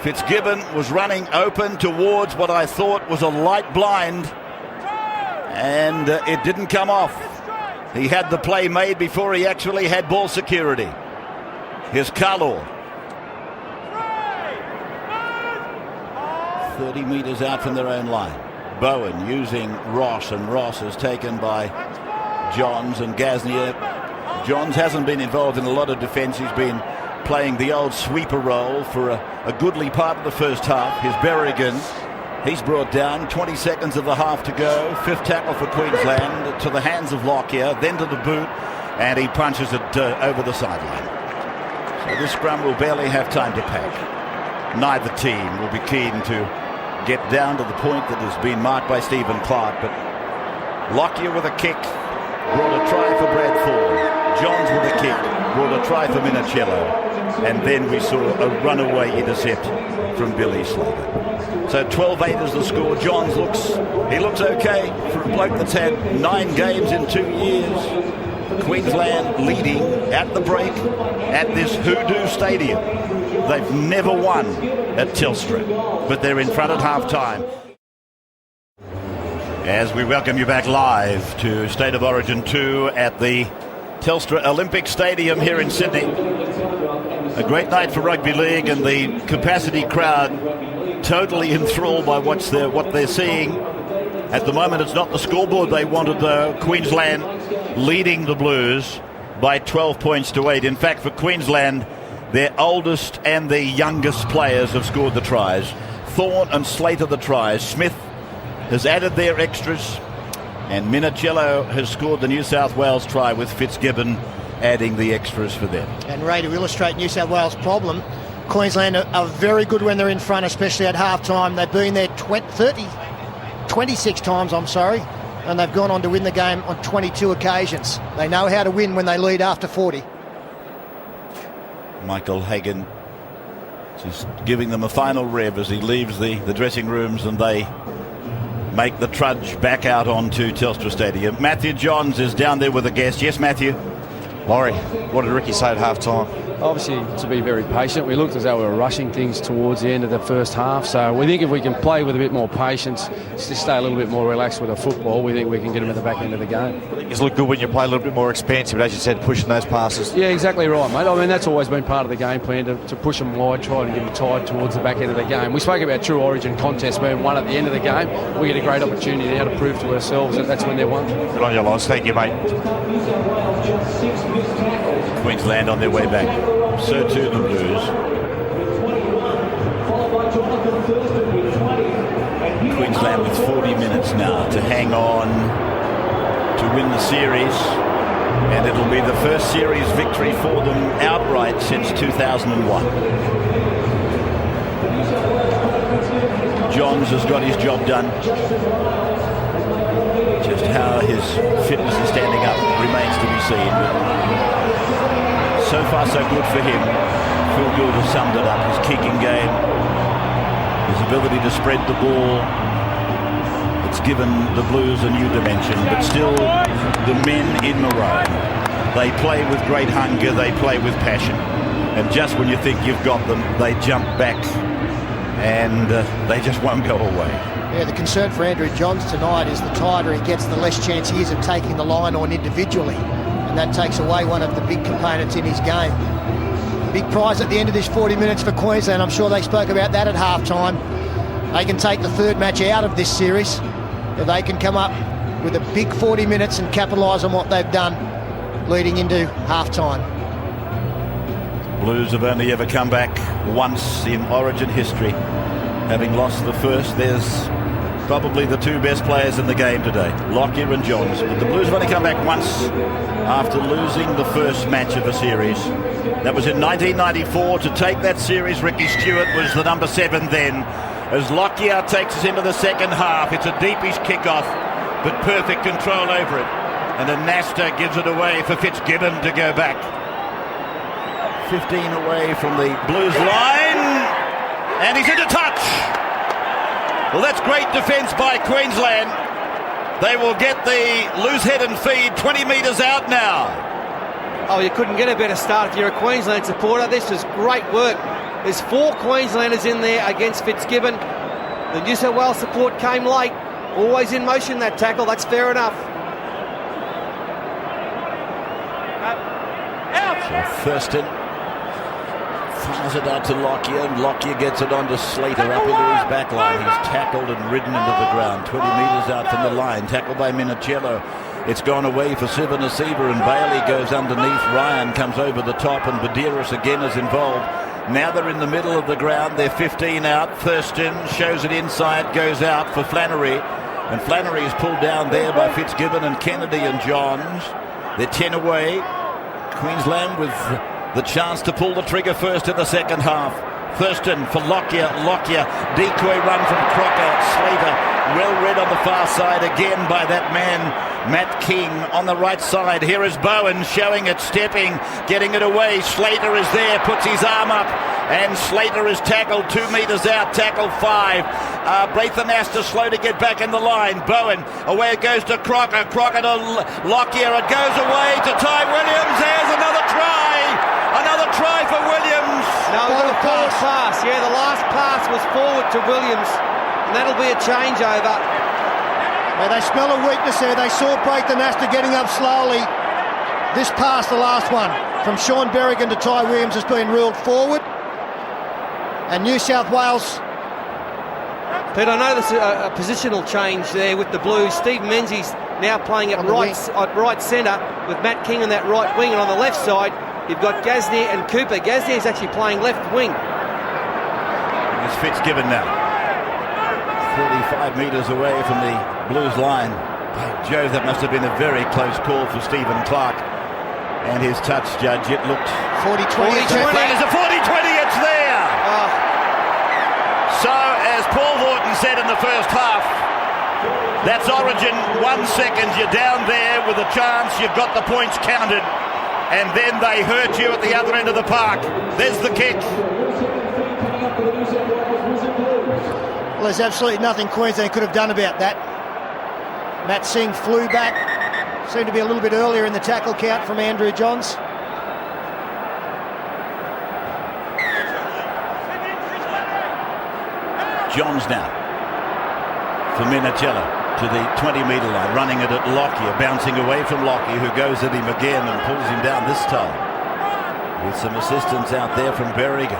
Fitzgibbon was running open towards what I thought was a light blind, and it didn't come off. He had the play made before he actually had ball security. Here's Carlaw. 30 metres out from their own line. Bowen using Ross, and Ross is taken by Johns and Gasnier. Johns hasn't been involved in a lot of defence. He's been playing the old sweeper role for a goodly part of the first half. Here's Berrigan. He's brought down. 20 seconds of the half to go. 5th tackle for Queensland to the hands of Lockyer, then to the boot, and he punches it over the sideline. So this scrum will barely have time to pack. Neither team will be keen to get down to the point that has been marked by Stephen Clark, but Lockyer with a kick brought a try for Brad Ford. Johns with a kick brought a try for Minicello, and then we saw a runaway intercept from Billy Slater. So 12-8 is the score. Johns looks okay for a bloke that's had 9 games in 2 years. Queensland leading at the break at this Hoodoo Stadium. They've never won at Telstra, but they're in front at half-time. As we welcome you back live to State of Origin 2 at the Telstra Olympic Stadium here in Sydney. A great night for rugby league, and the capacity crowd totally enthralled by what they're seeing. At the moment, it's not the scoreboard they wanted, though. Queensland leading the Blues by 12 points to 8. In fact, for Queensland, their oldest and their youngest players have scored the tries. Thorne and Slater the tries. Smith has added their extras, and Minicello has scored the New South Wales try, with Fitzgibbon adding the extras for them. And Ray, to illustrate New South Wales' problem, Queensland are very good when they're in front, especially at half-time. They've been there 26 times, and they've gone on to win the game on 22 occasions. They know how to win when they lead after 40. Michael Hagan just giving them a final rev as he leaves the dressing rooms, and they make the trudge back out onto Telstra Stadium. Matthew Johns is down there with a guest. Yes, Matthew? Laurie, what did Ricky say at half-time? Obviously, to be very patient. We looked as though we were rushing things towards the end of the first half, so we think if we can play with a bit more patience, just stay a little bit more relaxed with the football, we think we can get them at the back end of the game. It's looked good when you play a little bit more expansive, but as you said, pushing those passes. Yeah, exactly right, mate. I mean, that's always been part of the game plan, to push them wide, try and get them tied towards the back end of the game. We spoke about True Origin contests being won at the end of the game. We get a great opportunity now to prove to ourselves that that's when they're won. Good on you, Loz. Thank you, mate. Queensland on their way back. So too the Blues. Queensland with 40 minutes now to hang on to win the series, and it'll be the first series victory for them outright since 2001. Johns has got his job done. Just how his fitness is standing up remains to be seen. But so far so good for him. Phil Gould has summed it up. His kicking game, his ability to spread the ball, it's given the Blues a new dimension. But still, the men in Maroon, they play with great hunger, they play with passion. And just when you think you've got them, they jump back and they just won't go away. Yeah, the concern for Andrew Johns tonight is the tighter he gets, the less chance he is of taking the line on individually. And that takes away one of the big components in his game. Big prize at the end of this 40 minutes for Queensland. I'm sure they spoke about that at halftime. They can take the third match out of this series. If they can come up with a big 40 minutes and capitalise on what they've done leading into halftime. Blues have only ever come back once in Origin history. Having lost the first, there's probably the two best players in the game today, Lockyer and Johns. But the Blues have only come back once after losing the first match of a series. That was in 1994. To take that series, Ricky Stewart was the number 7 then. As Lockyer takes us into the second half, it's a deepish kickoff, but perfect control over it. And Anasta gives it away for Fitzgibbon to go back. 15 away from the Blues line, and he's into touch. Well, that's great defence by Queensland. They will get the loose head and feed 20 metres out now. Oh, you couldn't get a better start if you're a Queensland supporter. This was great work. There's 4 Queenslanders in there against Fitzgibbon. The New South Wales support came late. Always in motion, that tackle. That's fair enough. So Thurston fires it out to Lockyer, and Lockyer gets it onto Slater up into his back line. He's tackled and ridden into the ground, 20 metres out from the line. Tackled by Minicello. It's gone away for Sivanasiva, and Bailey goes underneath. Ryan comes over the top, and Badiris again is involved. Now they're in the middle of the ground. They're 15 out. Thurston shows it inside, goes out for Flannery. And Flannery is pulled down there by Fitzgibbon and Kennedy and Johns. They're 10 away. Queensland with the chance to pull the trigger first in the second half. Thurston for Lockyer. Lockyer, decoy run from Crocker. Slater, well read on the far side again by that man, Matt King, on the right side. Here is Bowen showing it, stepping, getting it away. Slater is there, puts his arm up, and Slater is tackled 2 metres out, tackle 5. Braithen Astor slow to get back in the line. Bowen, away it goes to Crocker. Crocker to Lockyer. It goes away to Ty Williams. There's another try. Another try for Williams. No, it was a forward pass. Yeah, the last pass was forward to Williams, and that'll be a changeover. Well, they smell a weakness there. They saw Braithen Astor getting up slowly. This pass, the last one, from Sean Berrigan to Ty Williams, has been ruled forward. And New South Wales... Pete, I know there's a positional change there with the Blues. Steve Menzies now playing at right centre with Matt King on that right wing, and on the left side you've got Gasnier and Cooper. Gasnier is actually playing left wing. It's Fitzgibbon now. 35 metres away from the Blues line. By Jove, that must have been a very close call for Stephen Clark. And his touch judge, it looked... 40-20. It's a 40-20, it's there! So, as Paul Horton said in the first half, that's Origin. 1 second, you're down there with a chance, you've got the points counted, and then they hurt you at the other end of the park. There's the kick. Well, there's absolutely nothing Queensland could have done about that. Matt Singh flew back. Seemed to be a little bit earlier in the tackle count from Andrew Johns. Johns now for Minicello to the 20-metre line, running it at Lockyer, bouncing away from Lockyer, who goes at him again and pulls him down this time with some assistance out there from Berrigan.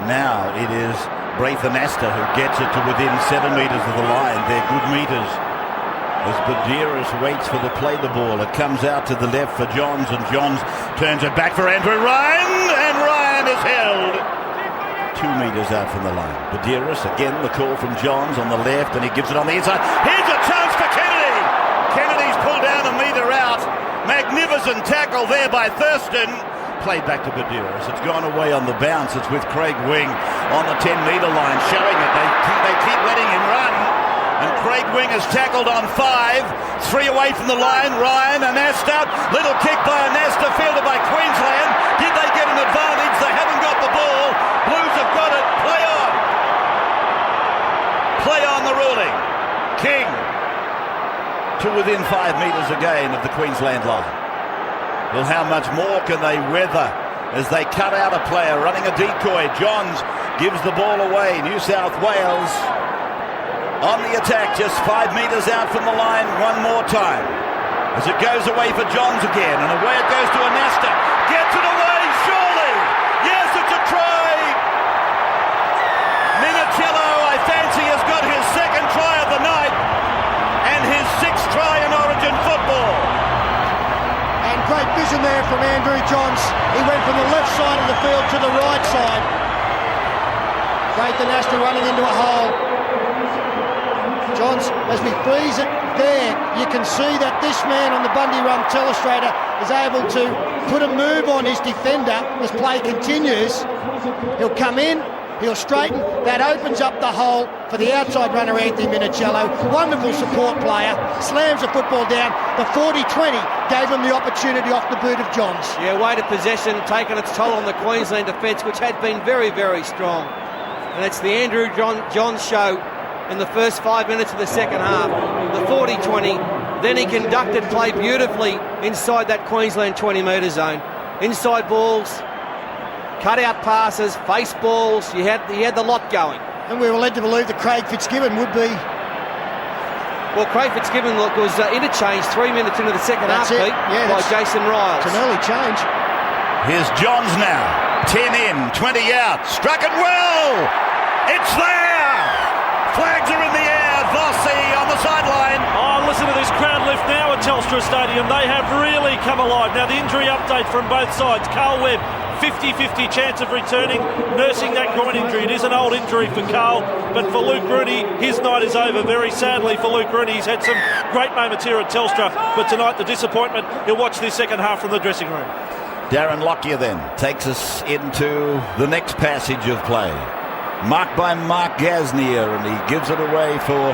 Now it is Braithen Astor who gets it to within 7 metres of the line. They're good metres as Badiris waits for the play the ball. It comes out to the left for Johns, and Johns turns it back for Andrew Ryan, and Ryan metres out from the line. Badeiros, again the call from Johns on the left, and he gives it on the inside. Here's a chance for Kennedy. Kennedy's pulled down a metre out. Magnificent tackle there by Thurston. Played back to Badeiros. It's gone away on the bounce. It's with Craig Wing on the 10-metre line, showing it. They keep letting him run. And Craig Wing has tackled on 5. 3 away from the line. Ryan Anasta. Little kick by Anasta, fielded by Queensland. Did they get an advantage? They haven't got the ball. Blues have got it. Play on. Play on the ruling. King to within 5 metres again of the Queensland line. Well, how much more can they weather as they cut out a player running a decoy? Johns gives the ball away. New South Wales on the attack, just 5 metres out from the line one more time. As it goes away for Johns again, and away it goes to Anasta. Gets it away, surely! Yes, it's a try! Minicello, I fancy, has got his second try of the night, and his 6th try in Origin football. And great vision there from Andrew Johns. He went from the left side of the field to the right side. Great Anasta running into a hole. Johns, as we freeze it there, you can see that this man on the Bundy Run telestrator is able to put a move on his defender as play continues. He'll come in, he'll straighten. That opens up the hole for the outside runner, Anthony Minicello. Wonderful support player. Slams the football down. The 40-20 gave him the opportunity off the boot of Johns. Yeah, weight of possession taken its toll on the Queensland defence, which had been very, very strong. And it's the Andrew Johns show in the first 5 minutes of the second half. The 40-20. Then he conducted play beautifully inside that Queensland 20-metre zone. Inside balls, cut-out passes, face balls. He had the lot going. And we were led to believe that Craig Fitzgibbon would be... Well, Craig Fitzgibbon was interchanged 3 minutes into the second half, Pete, by Jason Riles. It's an early change. Here's Johns now. 10 in, 20 out. Struck it well! It's there! Flags are in the air. Vossi on the sideline. Oh, listen to this crowd lift now at Telstra Stadium. They have really come alive. Now, the injury update from both sides. Carl Webb, 50-50 chance of returning, nursing that groin injury. It is an old injury for Carl, but for Luke Rooney, his night is over. Very sadly for Luke Rooney. He's had some great moments here at Telstra, but tonight the disappointment. He'll watch this second half from the dressing room. Darren Lockyer then takes us into the next passage of play. Marked by Mark Gasnier, and he gives it away for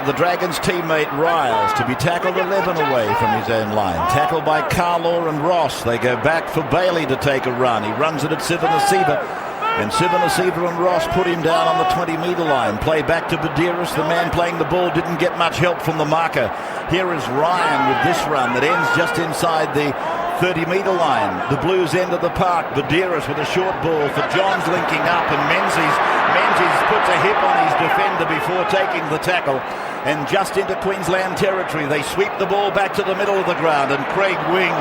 the Dragons' teammate Riles to be tackled 11 away from his own line. Tackled by Carlaw and Ross. They go back for Bailey to take a run. He runs it at Sivanasiva, and Sivanasiva and Ross put him down on the 20-metre line. Play back to Badeiros. The man playing the ball didn't get much help from the marker. Here is Ryan with this run that ends just inside the 30-metre line. The Blues end of the park. Badeiros with a short ball for Johns linking up, and Menzies puts a hip on his defender before taking the tackle, and just into Queensland territory. They sweep the ball back to the middle of the ground, and Craig Wing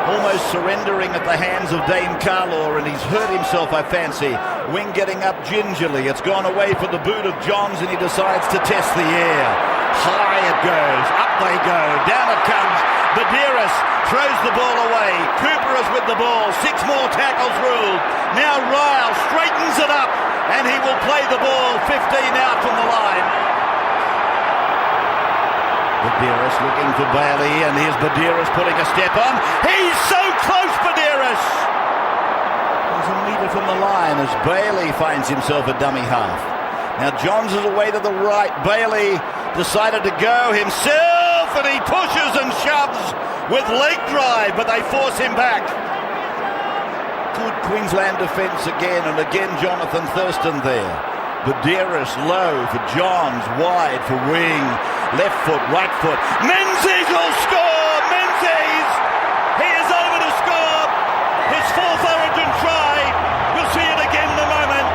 almost surrendering at the hands of Dane Carlaw, and he's hurt himself, I fancy. Wing getting up gingerly. It's gone away for the boot of Johns, and he decides to test the air. High it goes, up they go, down it comes. Badeiros throws the ball away. Cooper is with the ball. 6 more tackles ruled. Now Ryle straightens it up, and he will play the ball 15 out from the line. Badeiros looking for Bailey, and here's Badeiros putting a step on. He's so close, Badeiros! He's a metre from the line as Bailey finds himself a dummy half. Now Johns is away to the right. Bailey decided to go himself, and he pushes and shoves with leg drive, but they force him back. Good Queensland defence again, and again Jonathan Thurston there. Badeiros low for Johns, wide for Wing. Left foot, right foot. Menzies will score! Menzies! He is over to score his 4th Origin try. We'll see it again in a moment.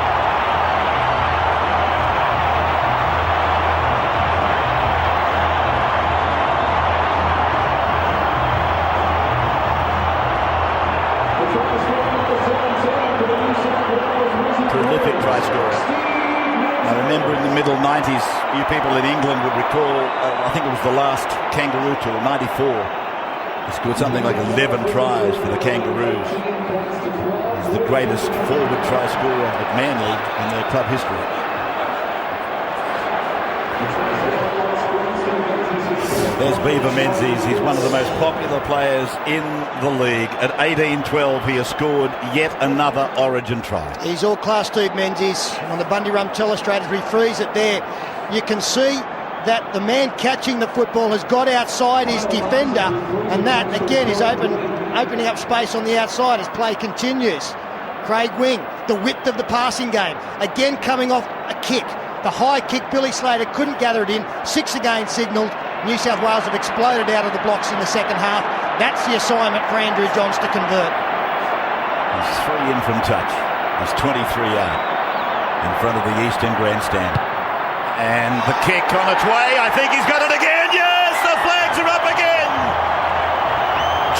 Terrific try scorer. I remember in the middle 90s, you people in England would recall, I think it was the last Kangaroo Tour, 94. He scored something like 11 tries for the Kangaroos. He's the greatest forward try scorer at Manly in their club history. There's Beaver Menzies. He's one of the most popular players in the league. At 18-12, he has scored yet another Origin try. He's all class, Steve Menzies. On the Bundy-Rum telestrators, we freeze it there. You can see that the man catching the football has got outside his defender, and that again is opening up space on the outside as play continues. Craig Wing, the width of the passing game, again coming off a kick. The high kick, Billy Slater couldn't gather it in. 6 again signalled. New South Wales have exploded out of the blocks in the second half. That's the assignment for Andrew Johns to convert. He's 3 in from touch. He's 23 out in front of the Eastern Grandstand. And the kick on its way. I think he's got it again. Yes, the flags are up again.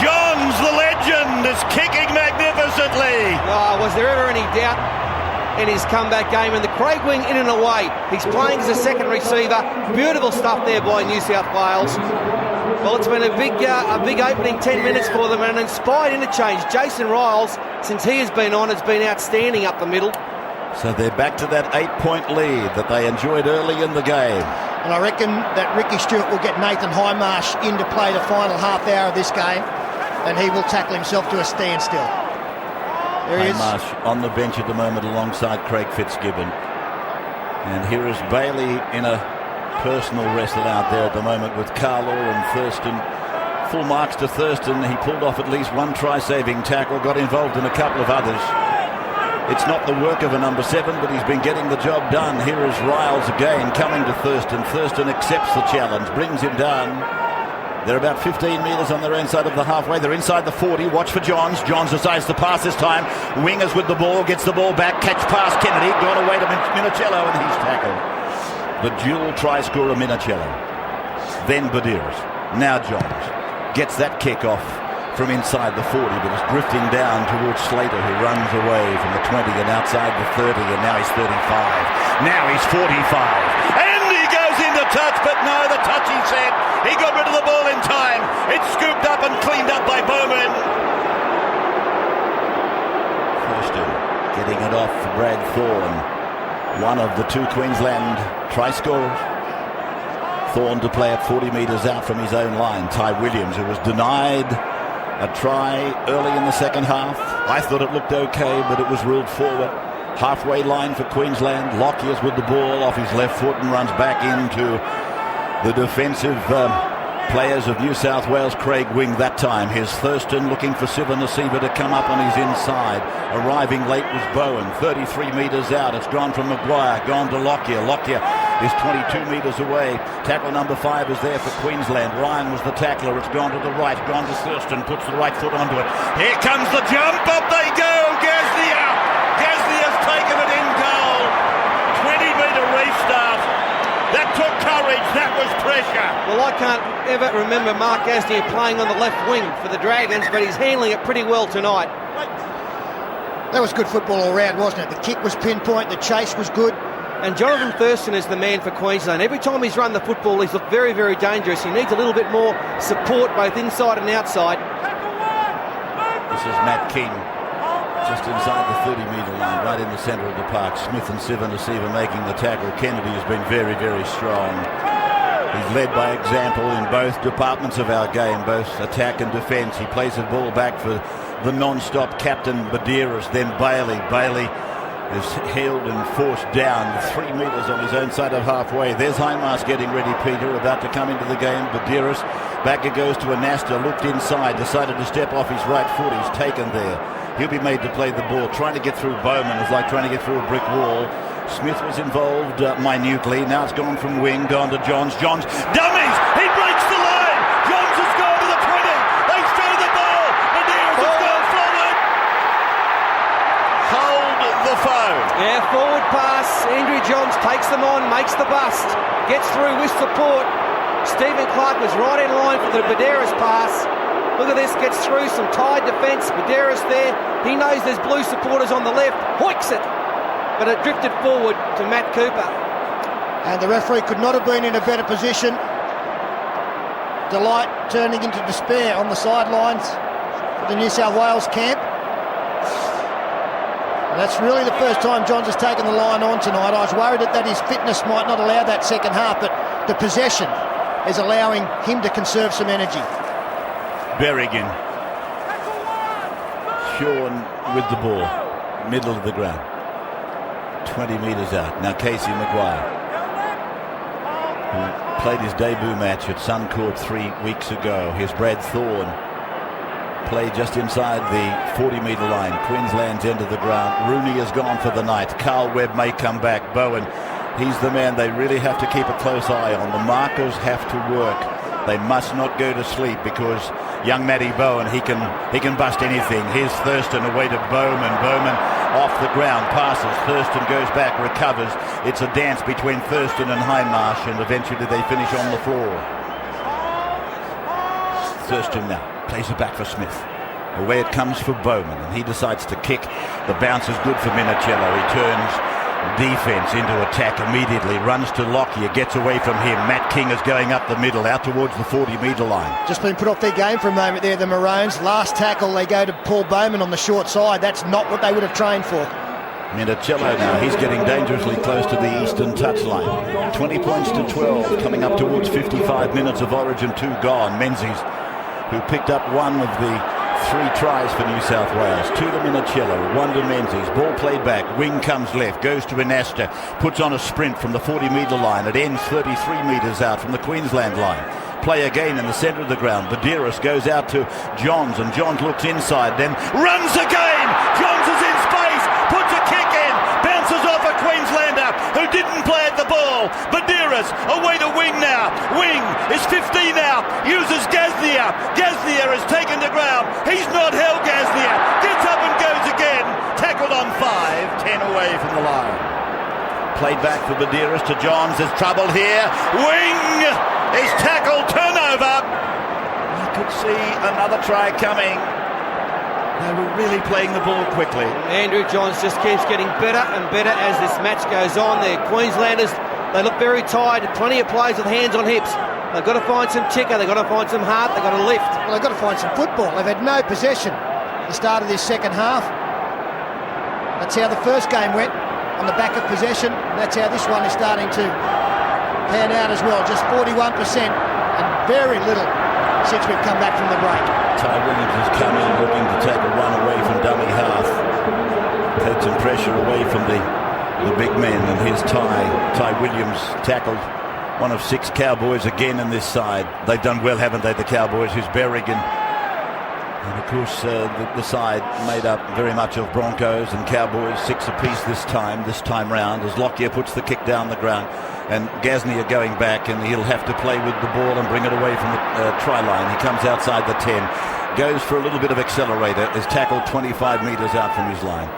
Johns, the legend, is kicking magnificently. Oh, was there ever any doubt in his comeback game? And the Craig Wing in and away. He's playing as a second receiver. Beautiful stuff there by New South Wales. Well, it's been a big opening 10 minutes for them, and an inspired interchange. Jason Riles, since he has been on, has been outstanding up the middle. So they're back to that 8-point lead that they enjoyed early in the game. And I reckon that Ricky Stewart will get Nathan Highmarsh into play the final half hour of this game, and he will tackle himself to a standstill. There he is. Highmarsh on the bench at the moment alongside Craig Fitzgibbon. And here is Bailey in a personal wrestle out there at the moment with Carlaw and Thurston. Full marks to Thurston. He pulled off at least one try-saving tackle, got involved in a couple of others. It's not the work of a number 7, but he's been getting the job done. Here is Riles again coming to Thurston. Thurston accepts the challenge, brings him down. They're about 15 metres on their own side of the halfway. They're inside the 40. Watch for Johns. Johns decides to pass this time. Wingers with the ball, gets the ball back, catch past Kennedy, gone away to Minicello, and he's tackled. The dual try scorer Minicello. Then Badiris. Now Johns gets that kick off from inside the 40, but is drifting down towards Slater, who runs away from the 20 and outside the 30, and now he's 35. Now he's 45. And he goes into touch, but no, the touch, he said. He got rid of the ball in time. It's scooped up and cleaned up by Bowman. Thurston getting it off for Brad Thorne, one of the 2 Queensland try scorers. Thorne to play at 40 metres out from his own line. Ty Williams, who was denied a try early in the second half. I thought it looked okay, but it was ruled forward. Halfway line for Queensland. Lockyer's with the ball off his left foot and runs back into the defensive players of New South Wales. Craig Wing that time. Here's Thurston looking for Siva Nasiva to come up on his inside. Arriving late was Bowen. 33 metres out. It's gone from Maguire, gone to Lockyer. Lockyer is 22 metres away. Tackle number 5 is there for Queensland. Ryan was the tackler. It's gone to the right, gone to Thurston, puts the right foot onto it. Here comes the jump. Up they go. Gaznia. Gaznia's taken it in goal. 20-metre restart. That took courage. That was pressure. Well, I can't ever remember Mark Gasnier playing on the left wing for the Dragons, but he's handling it pretty well tonight. That was good football all round, wasn't it? The kick was pinpoint, the chase was good. And Jonathan Thurston is the man for Queensland. Every time he's run the football, he's looked very, very dangerous. He needs a little bit more support both inside and outside. This is Matt King, just inside the 30-metre line, right in the centre of the park. Smith and Siva Nasiva making the tackle. Kennedy has been very, very strong. He's led by example in both departments of our game, both attack and defence. He plays the ball back for the non-stop captain Badiris, then Bailey. Bailey is held and forced down 3 metres on his own side of halfway. There's Highmarsh getting ready, Peter, about to come into the game. Badiris, back it goes to Anasta, looked inside, decided to step off his right foot. He's taken there. He'll be made to play the ball. Trying to get through Bowman is like trying to get through a brick wall. Smith was involved minutely. Now it's gone from Wing, gone to Johns. Johns, dummies! He breaks the line! Johns has gone to the 20. They've thrown the ball. Badiris has gone forward. Hold the phone. Yeah, forward pass. Andrew Johns takes them on, makes the bust. Gets through with support. Stephen Clark was right in line for the Badiris pass. Look at this, gets through some tied defence. Badiris there. He knows there's blue supporters on the left. Hoiks it. But it drifted forward to Matt Cooper. And the referee could not have been in a better position. Delight turning into despair on the sidelines for the New South Wales camp. That's really the first time Johns has taken the line on tonight. I was worried that his fitness might not allow that second half, but the possession is allowing him to conserve some energy. Berrigan. Sean with the ball, middle of the ground. 20 metres out. Now Casey Maguire, who played his debut match at Suncorp 3 weeks ago. Here's Brad Thorne. Played just inside the 40-metre line. Queensland's end of the ground. Rooney is gone for the night. Carl Webb may come back. Bowen, he's the man they really have to keep a close eye on. The markers have to work. They must not go to sleep because young Matty Bowen, he can bust anything. Here's Thurston away to Bowman. Bowman off the ground, passes. Thurston goes back, recovers. It's a dance between Thurston and Hindmarsh, and eventually they finish on the floor. Thurston now plays it back for Smith. Away it comes for Bowman, and he decides to kick. The bounce is good for Minicello. He turns defence into attack immediately, runs to Lockyer, gets away from him. Matt King is going up the middle, out towards the 40-metre line. Just been put off their game for a moment there, the Maroons. Last tackle, they go to Paul Bowman on the short side. That's not what they would have trained for. Minicello now, he's getting dangerously close to the eastern touchline. 20 points to 12, coming up towards 55 minutes of Origin 2 gone. Menzies, who picked up one of the 3 tries for New South Wales. 2 to Minicello, 1 to Menzies. Ball played back, wing comes left, goes to Anasta, puts on a sprint from the 40-metre line. It ends 33 metres out from the Queensland line. Play again in the centre of the ground. Badiris goes out to Johns, and Johns looks inside, then runs again. Johns is in space, puts a kick in, bounces off a Queenslander who didn't play at the ball. Badiris away to wing now. Wing is 15 out, uses Gaznia. Gaznia is taken to ground. He's not held. Gaznia gets up and goes again. Tackled on 5, 10 away from the line. Played back for Badiris to Johns. There's trouble here. Wing is tackled. Turnover. I could see another try coming. They were really playing the ball quickly. Andrew Johns just keeps getting better and better as this match goes on. The Queenslanders, they look very tired. Plenty of plays with hands on hips. They've got to find some ticker. They've got to find some heart. They've got to lift. Well, they've got to find some football. They've had no possession at the start of this second half. That's how the first game went, on the back of possession. That's how this one is starting to pan out as well. Just 41% and very little since we've come back from the break. Ty Williams has come in looking to take a run away from dummy half. Had some pressure away from the big men, and here's Ty Williams tackled one of 6 Cowboys again in this side. They've done well, haven't they, the Cowboys? Here's Berrigan. And of course the side made up very much of Broncos and Cowboys, 6 apiece this time round, as Lockyer puts the kick down the ground. And Gaznia going back, and he'll have to play with the ball and bring it away from the try line. He comes outside the 10, goes for a little bit of accelerator, is tackled 25 metres out from his line.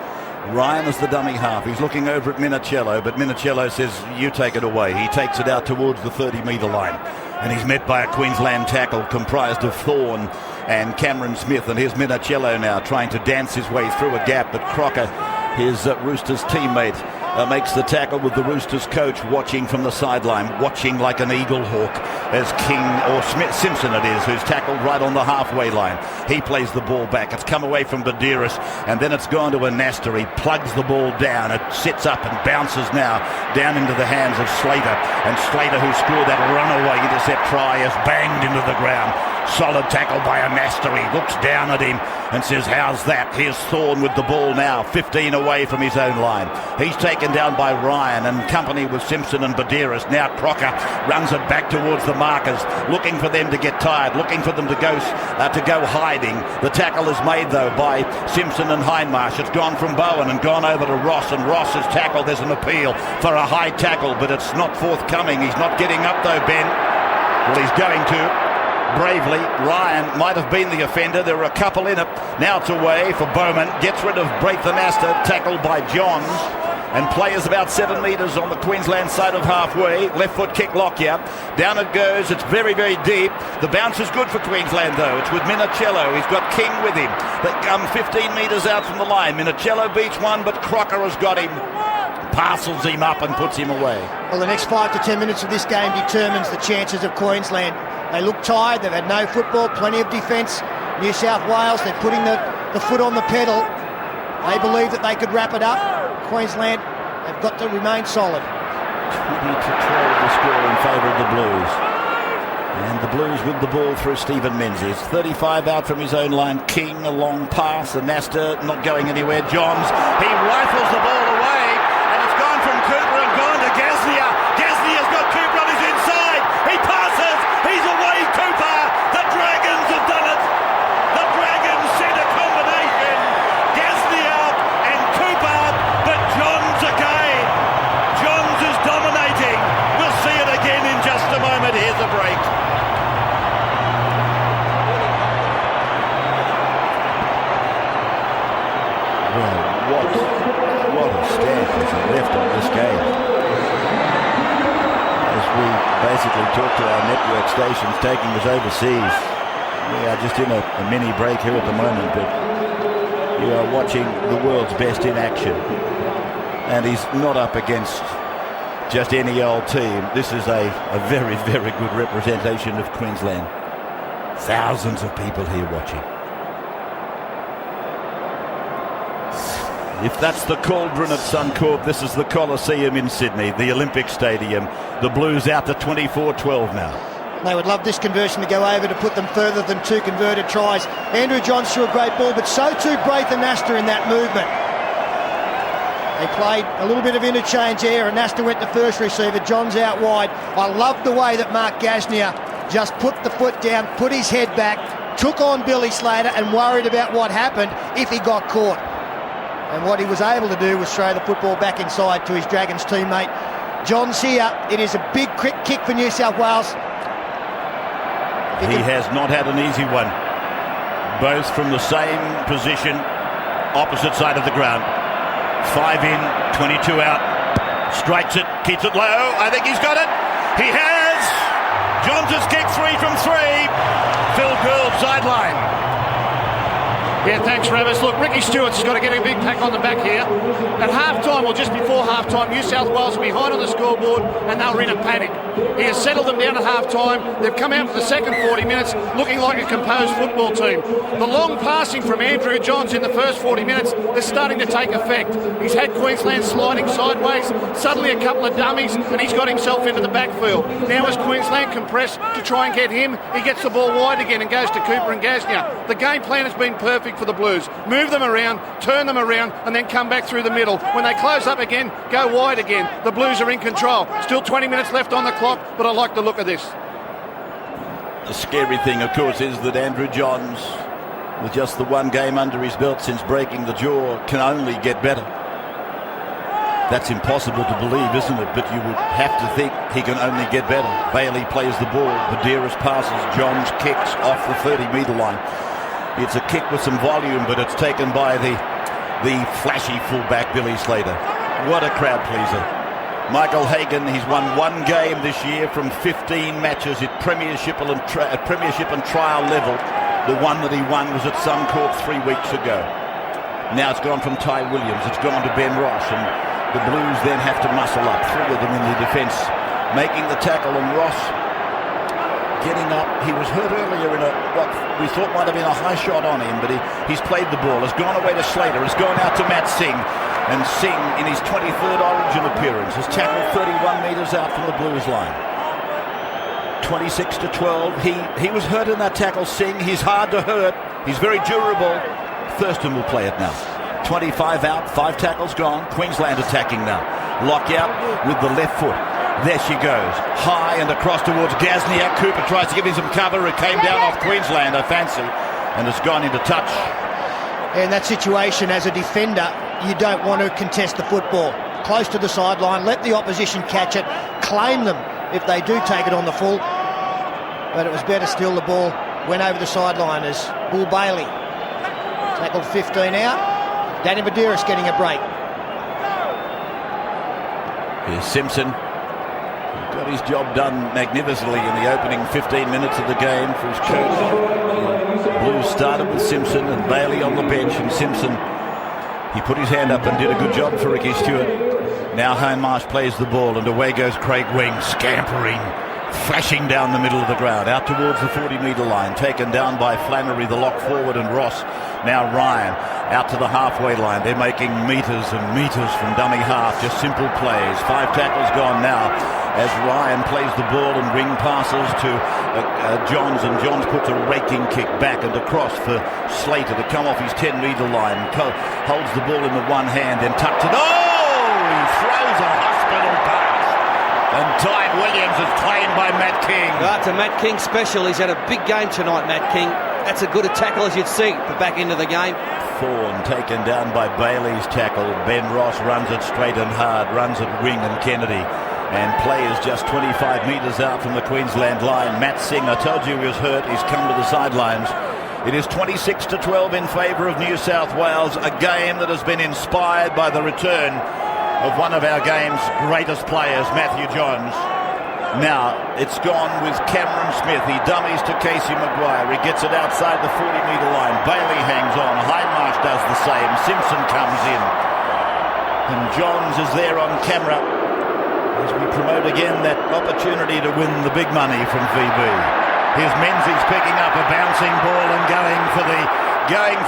Ryan is the dummy half. He's looking over at Minicello, but Minicello says, you take it away. He takes it out towards the 30-metre line, and he's met by a Queensland tackle comprised of Thorne and Cameron Smith. And here's Minicello now trying to dance his way through a gap, but Crocker, his Roosters teammate, makes the tackle with the Roosters coach watching from the sideline, watching like an eagle hawk as Simpson it is, who's tackled right on the halfway line. He plays the ball back. It's come away from Badiris, and then it's gone to Anasta. He plugs the ball down. It sits up and bounces now down into the hands of Slater. And Slater, who scored that runaway intercept try, is banged into the ground. Solid tackle by Anasta. He looks down at him and says, how's that? Here's Thorne with the ball now, 15 away from his own line. He's taken down by Ryan and company with Simpson and Badiris. Now Crocker runs it back towards the markers, looking for them to get tired, looking for them to go hiding. The tackle is made, though, by Simpson and Hindmarsh. It's gone from Bowen and gone over to Ross, and Ross is tackled. There's an appeal for a high tackle, but it's not forthcoming. He's not getting up, though, Ben. Well, he's going to. Bravely, Ryan might have been the offender. There are a couple in it. Now it's away for Bowman. Gets rid of Braith Anasta, tackled by Johns. And play is about 7 metres on the Queensland side of halfway. Left foot kick Lockyer. Down it goes. It's very, very deep. The bounce is good for Queensland, though. It's with Minicello. He's got King with him. They come 15 metres out from the line. Minicello beats one, but Crocker has got him. Parcels him up and puts him away. Well, the next 5 to 10 minutes of this game determines the chances of Queensland. They look tired. They've had no football, plenty of defence. New South Wales, they're putting the foot on the pedal. They believe that they could wrap it up. Queensland have got to remain solid. 20-12 the score in favour of the Blues. And the Blues with the ball through Stephen Menzies. 35 out from his own line. King, a long pass. And Nasta not going anywhere. Johns, he rifles the ball away. And it's gone from Cooper and gone to Gasnier. Gasnier's got Cooper on his inside. He passes. He's away, Cooper. The Dragons have done it. The Dragons sent a combination. Gasnier and Cooper. But Johns again. Johns is dominating. We'll see it again in just a moment. Here's a break. What a stamp has he left on this game. As we basically talk to our network stations taking us overseas, we are just in a mini break here at the moment, but you are watching the world's best in action. And he's not up against just any old team. This is a very, very good representation of Queensland. Thousands of people here watching. If that's the Cauldron at Suncorp, this is the Coliseum in Sydney, the Olympic Stadium. The Blues out to 24-12 now. They would love this conversion to go over to put them further than 2 converted tries. Andrew Johns threw a great ball, but so too Braithen Nasta in that movement. They played a little bit of interchange there, and Nasta went to first receiver, Johns out wide. I love the way that Mark Gasnier just put the foot down, put his head back, took on Billy Slater and worried about what happened if he got caught. And what he was able to do was throw the football back inside to his Dragons teammate. Johns here. It is a big quick kick for New South Wales. He has not had an easy one. Both from the same position, opposite side of the ground. 5 in, 22 out. Strikes it, keeps it low. I think he's got it. He has. Johns has kicked 3 from 3. Phil Gould, sideline. Yeah, thanks, Ravis. Look, Ricky Stewart's got to get a big pack on the back here. At half-time, or just before half-time, New South Wales are behind on the scoreboard and they were in a panic. He has settled them down at half-time. They've come out for the second 40 minutes looking like a composed football team. The long passing from Andrew Johns in the first 40 minutes is starting to take effect. He's had Queensland sliding sideways, suddenly a couple of dummies, and he's got himself into the backfield. Now as Queensland compress to try and get him, he gets the ball wide again and goes to Cooper and Gasnier. The game plan has been perfect for the Blues. Move them around, turn them around, and then come back through the middle. When they close up again, go wide again. The Blues are in control. Still 20 minutes left on the clock, but I like the look of this. The scary thing, of course, is that Andrew Johns, with just the one game under his belt since breaking the jaw, can only get better. That's impossible to believe, isn't it? But you would have to think he can only get better. Bailey plays the ball. Badeiras passes. Johns kicks off the 30-metre line. It's a kick with some volume, but it's taken by the flashy fullback, Billy Slater. What a crowd pleaser. Michael Hagan, he's won 1 game this year from 15 matches at Premiership and trial level. The one that he won was at Suncorp 3 weeks ago. Now it's gone from Ty Williams, it's gone to Ben Ross, and the Blues then have to muscle up. 3 of them in the defence making the tackle, and Ross getting up. He was hurt earlier in what we thought might have been a high shot on him, but he's played the ball, has gone away to Slater, has gone out to Matt Singh, and Singh in his 23rd Origin appearance has tackled 31 metres out from the Blues line. 26-12. He was hurt in that tackle, Singh. He's hard to hurt. He's very durable. Thurston will play it now. 25 out, 5 tackles gone. Queensland attacking now. Lockyer with the left foot. There she goes, high and across towards Gasnier. Cooper tries to give him some cover. It came down off Queensland, I fancy, and it's gone into touch. In that situation, as a defender, you don't want to contest the football. Close to the sideline, let the opposition catch it, claim them if they do take it on the full. But it was better still, the ball went over the sideline as Bull Bailey tackled 15 out. Danny Badeiras getting a break. Here's Simpson. Got his job done magnificently in the opening 15 minutes of the game for his coach. The Blues started with Simpson and Bailey on the bench, and Simpson, he put his hand up and did a good job for Ricky Stewart. Now Hindmarsh plays the ball, and away goes Craig Wing, scampering, flashing down the middle of the ground, out towards the 40-metre line, taken down by Flannery, the lock forward, and Ross Now Ryan out to the halfway line. They're making meters and meters from dummy half. Just simple plays. 5 tackles gone now as Ryan plays the ball and ring passes to Johns, and Johns puts a raking kick back and across for Slater to come off his 10-metre line. Holds the ball in the one hand, then tucks it. Oh! He throws a hospital pass. And Tide Williams is claimed by Matt King. That's a Matt King special. He's had a big game tonight, Matt King. That's a good a tackle as you'd see at the back end of the game. Thorne taken down by Bailey's tackle. Ben Ross runs it straight and hard, runs at Wing and Kennedy. And play is just 25 metres out from the Queensland line. Matt Singh, I told you he was hurt. He's come to the sidelines. It is 26-12 in favour of New South Wales. A game that has been inspired by the return of one of our game's greatest players, Matthew Johns. Now, it's gone with Cameron Smith. He dummies to Casey Maguire. He gets it outside the 40-metre line. Bailey hangs on. Hindmarsh does the same. Simpson comes in. And Johns is there on camera as we promote again that opportunity to win the big money from VB. Here's Menzies picking up a bouncing ball and going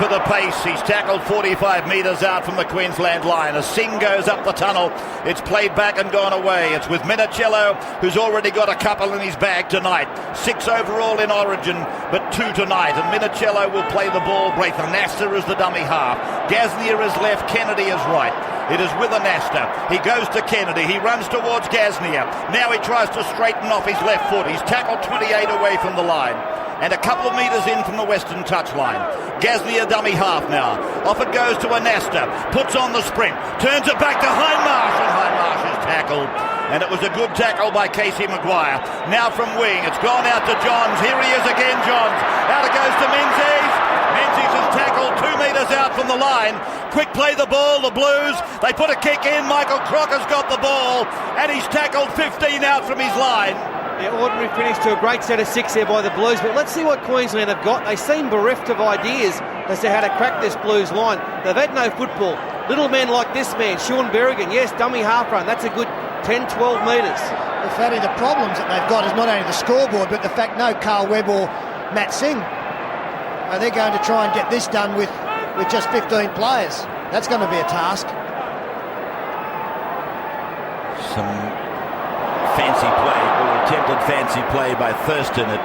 for the pace. He's tackled 45 metres out from the Queensland line. As Singh goes up the tunnel, it's played back and gone away. It's with Minicello, who's already got a couple in his bag tonight. 6 overall in Origin, but 2 tonight. And Minicello will play the ball. Braithen Anasta is the dummy half. Gasnier is left, Kennedy is right. It is with Anasta. He goes to Kennedy. He runs towards Gasnier. Now he tries to straighten off his left foot. He's tackled 28 away from the line. And a couple of metres in from the western touchline. Gasnier dummy half now. Off it goes to Anasta. Puts on the sprint. Turns it back to Hindmarsh. And Hindmarsh is tackled. And it was a good tackle by Casey Maguire. Now from Wing. It's gone out to Johns. Here he is again, Johns. Out it goes to Menzies. Menzies is tackled 2 metres out from the line. Quick play the ball, the Blues. They put a kick in. Michael Crocker's got the ball. And he's tackled 15 out from his line. The ordinary finish to a great set of 6 there by the Blues, but let's see what Queensland have got. They seem bereft of ideas as to how to crack this Blues line. They've had no football. Little men like this man, Sean Berrigan, yes, dummy half run. That's a good 10, 12 metres. The fact of the problems that they've got is not only the scoreboard, but the fact no Carl Webb or Matt Singh. They're going to try and get this done with just 15 players. That's going to be a task. Some fancy play, or attempted fancy play by Thurston. It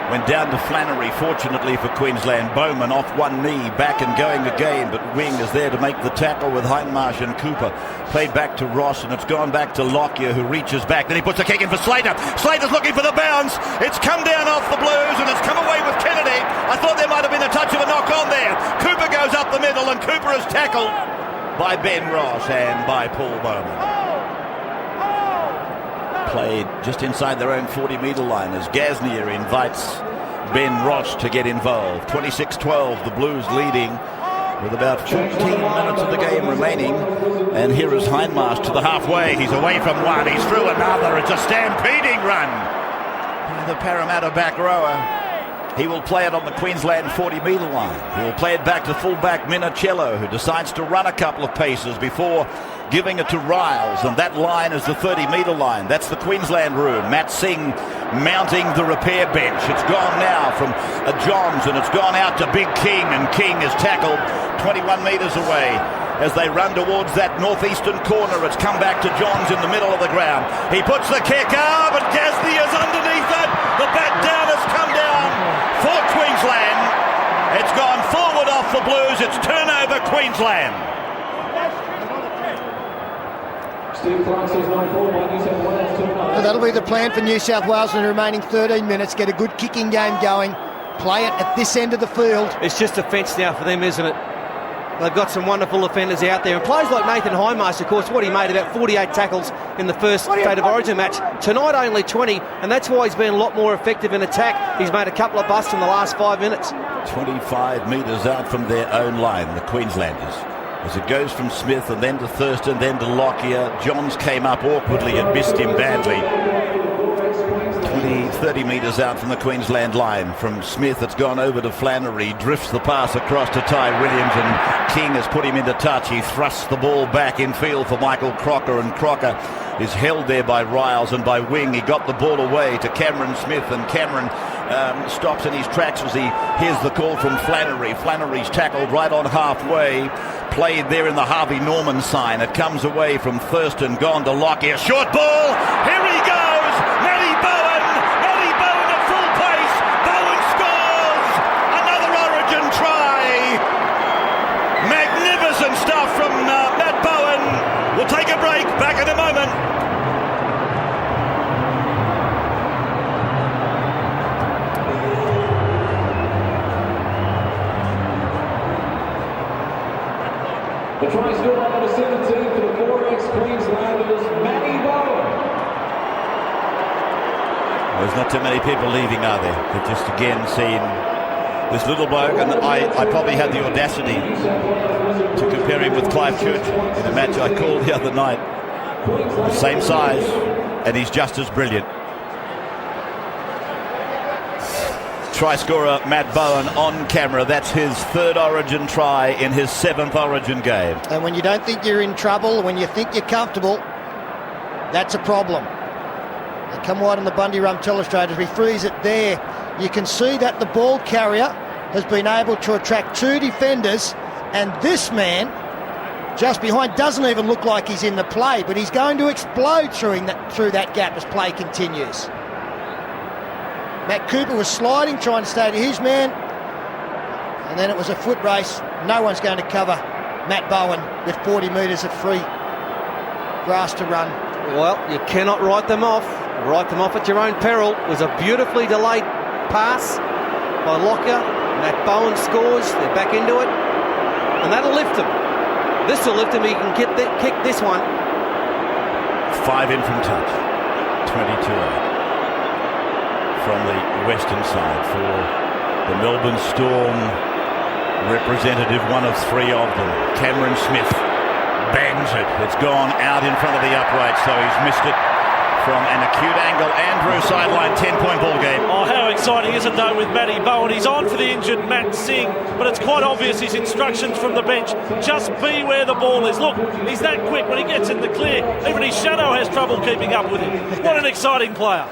went down to Flannery, fortunately for Queensland. Bowman off one knee, back and going again, but Wing is there to make the tackle with Hindmarsh and Cooper. Played back to Ross, and it's gone back to Lockyer, who reaches back. Then he puts a kick in for Slater. Slater's looking for the bounce. It's come down off the Blues, and it's come away with Kennedy. I thought there might have been a touch of a knock on there. Cooper goes up the middle, and Cooper is tackled by Ben Ross and by Paul Bowman. Played just inside their own 40-metre line as Gasnier invites Ben Ross to get involved. 26-12, the Blues leading with about 14 minutes of the game remaining. And here is Hindmarsh to the halfway. He's away from one. He's through another. It's a stampeding run by the Parramatta back rower. He will play it on the Queensland 40-metre line. He will play it back to fullback Minicello, who decides to run a couple of paces before giving it to Riles, and that line is the 30-metre line. That's the Queensland room. Matt Singh mounting the repair bench. It's gone now from Johns, and it's gone out to Big King, and King is tackled 21 metres away. As they run towards that northeastern corner, it's come back to Johns in the middle of the ground. He puts the kick up, and Gasnier is underneath it. The bat down has come down for Queensland. It's gone forward off the Blues. It's turnover Queensland. Steve Clark says 9-4 by New South Wales. So that'll be the plan for New South Wales in the remaining 13 minutes. Get a good kicking game going. Play it at this end of the field. It's just a fence now for them, isn't it? They've got some wonderful offenders out there. And players like Nathan Hindmarsh, of course, what he made about 48 tackles in the first State of Origin match. Tonight only 20, and that's why he's been a lot more effective in attack. He's made a couple of busts in the last 5 minutes. 25 metres out from their own line, the Queenslanders. As it goes from Smith and then to Thurston, then to Lockyer. Johns came up awkwardly and missed him badly. 30 metres out from the Queensland line. From Smith, it's gone over to Flannery. Drifts the pass across to Ty Williams, and King has put him into touch. He thrusts the ball back in field for Michael Crocker, and Crocker is held there by Riles and by Wing. He got the ball away to Cameron Smith, and Cameron stops in his tracks as he hears the call from Flannery. Flannery's tackled right on halfway, played there in the Harvey Norman sign. It comes away from Thurston, gone to Lockyer. Short ball, here he goes, Matty Bowen at full pace. Bowen scores another Origin try. Magnificent stuff from Matt Bowen. We'll take a break, back in a moment. The try scored by number 17 for the 4X Queenslanders, Matty Bowen. There's not too many people leaving, are there? They've just again seen this little bloke, and I probably had the audacity to compare him with Clive Church in a match I called the other night. The same size, and he's just as brilliant. Try scorer Matt Bowen on camera. That's his third Origin try in his 7th Origin game. And when you don't think you're in trouble, when you think you're comfortable, that's a problem. They come wide on the Bundy Rum Telestrators. We freeze it there. You can see that the ball carrier has been able to attract 2 defenders, and this man just behind doesn't even look like he's in the play, but he's going to explode through that gap as play continues. Matt Cooper was sliding, trying to stay to his man, and then it was a foot race. No one's going to cover Matt Bowen with 40 metres of free grass to run. Well, you cannot write them off. Write them off at your own peril. It was a beautifully delayed pass by Lockyer. Matt Bowen scores. They're back into it, and that'll lift him. This will lift him. He can kick this one. 5 in from touch. 22-8. From the western side for the Melbourne Storm representative, one of 3 of them. Cameron Smith bangs it. It's gone out in front of the upright, so he's missed it from an acute angle. Andrew sideline, 10-point ball game. Oh, how exciting is it though with Matty Bowen? He's on for the injured Matt Singh, but it's quite obvious his instructions from the bench. Just be where the ball is. Look, he's that quick when he gets in the clear. Even his shadow has trouble keeping up with him. What an exciting player.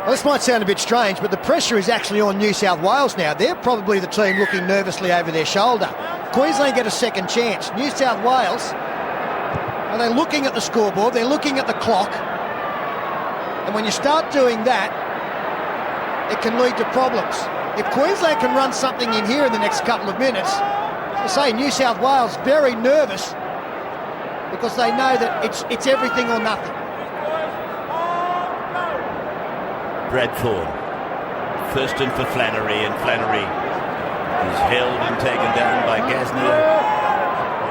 Well, this might sound a bit strange, but the pressure is actually on New South Wales now. They're probably the team looking nervously over their shoulder. Queensland get a second chance. New South Wales, are they looking at the scoreboard? They're looking at the clock. And when you start doing that, it can lead to problems. If Queensland can run something in here in the next couple of minutes, as I say, New South Wales very nervous because they know that it's everything or nothing. Brad Thorne. Thurston for Flannery, and Flannery is held and taken down by Gasnier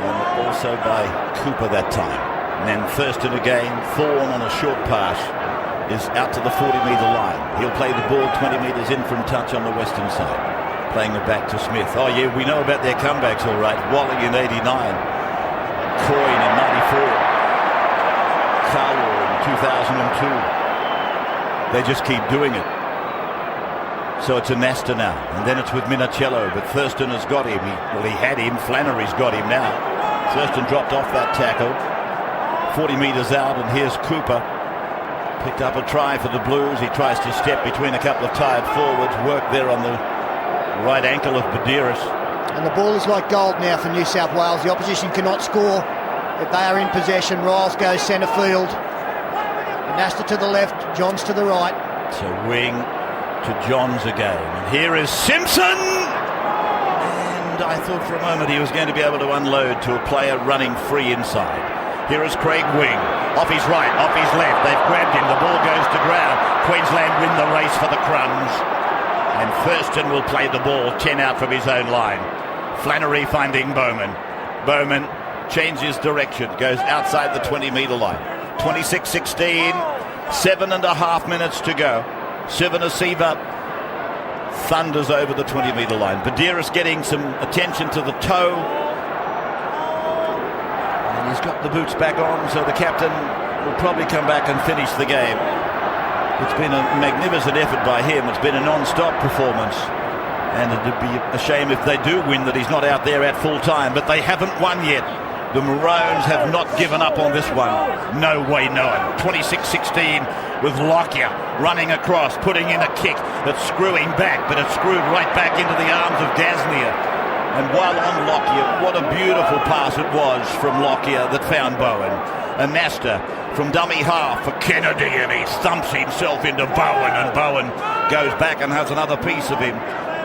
and also by Cooper that time. And then Thurston again. Thorne on a short pass is out to the 40-metre line. He'll play the ball 20 metres in from touch on the western side. Playing it back to Smith. Oh yeah, we know about their comebacks all right. Wally in 89. Coyne in 94. Carwell in 2002. They just keep doing it. So it's a Nasta now. And then it's with Minicello, but Thurston has got him. He had him. Flannery's got him now. Thurston dropped off that tackle. 40 metres out, and here's Cooper. Picked up a try for the Blues. He tries to step between a couple of tired forwards. Work there on the right ankle of Badiris. And the ball is like gold now for New South Wales. The opposition cannot score if they are in possession. Riles goes centre field. Nasta to the left, Johns to the right. So wing to Johns again. And here is Simpson! And I thought for a moment he was going to be able to unload to a player running free inside. Here is Craig Wing. Off his right, off his left. They've grabbed him. The ball goes to ground. Queensland win the race for the crumbs. And Thurston will play the ball 10 out from his own line. Flannery finding Bowman. Bowman changes direction, goes outside the 20-metre line. 26-16, 7.5 minutes to go. Sivanasiva thunders over the 20-metre line. Badiris getting some attention to the toe. And he's got the boots back on, so the captain will probably come back and finish the game. It's been a magnificent effort by him. It's been a non-stop performance. And it'd be a shame if they do win that he's not out there at full time. But they haven't won yet. The Maroons have not given up on this one. No way known. 26-16 with Lockyer running across, putting in a kick that's screwing back, but it's screwed right back into the arms of Gasnier. And while on Lockyer, what a beautiful pass it was from Lockyer that found Bowen. And Nasta from dummy half for Kennedy, and he thumps himself into Bowen, and Bowen goes back and has another piece of him.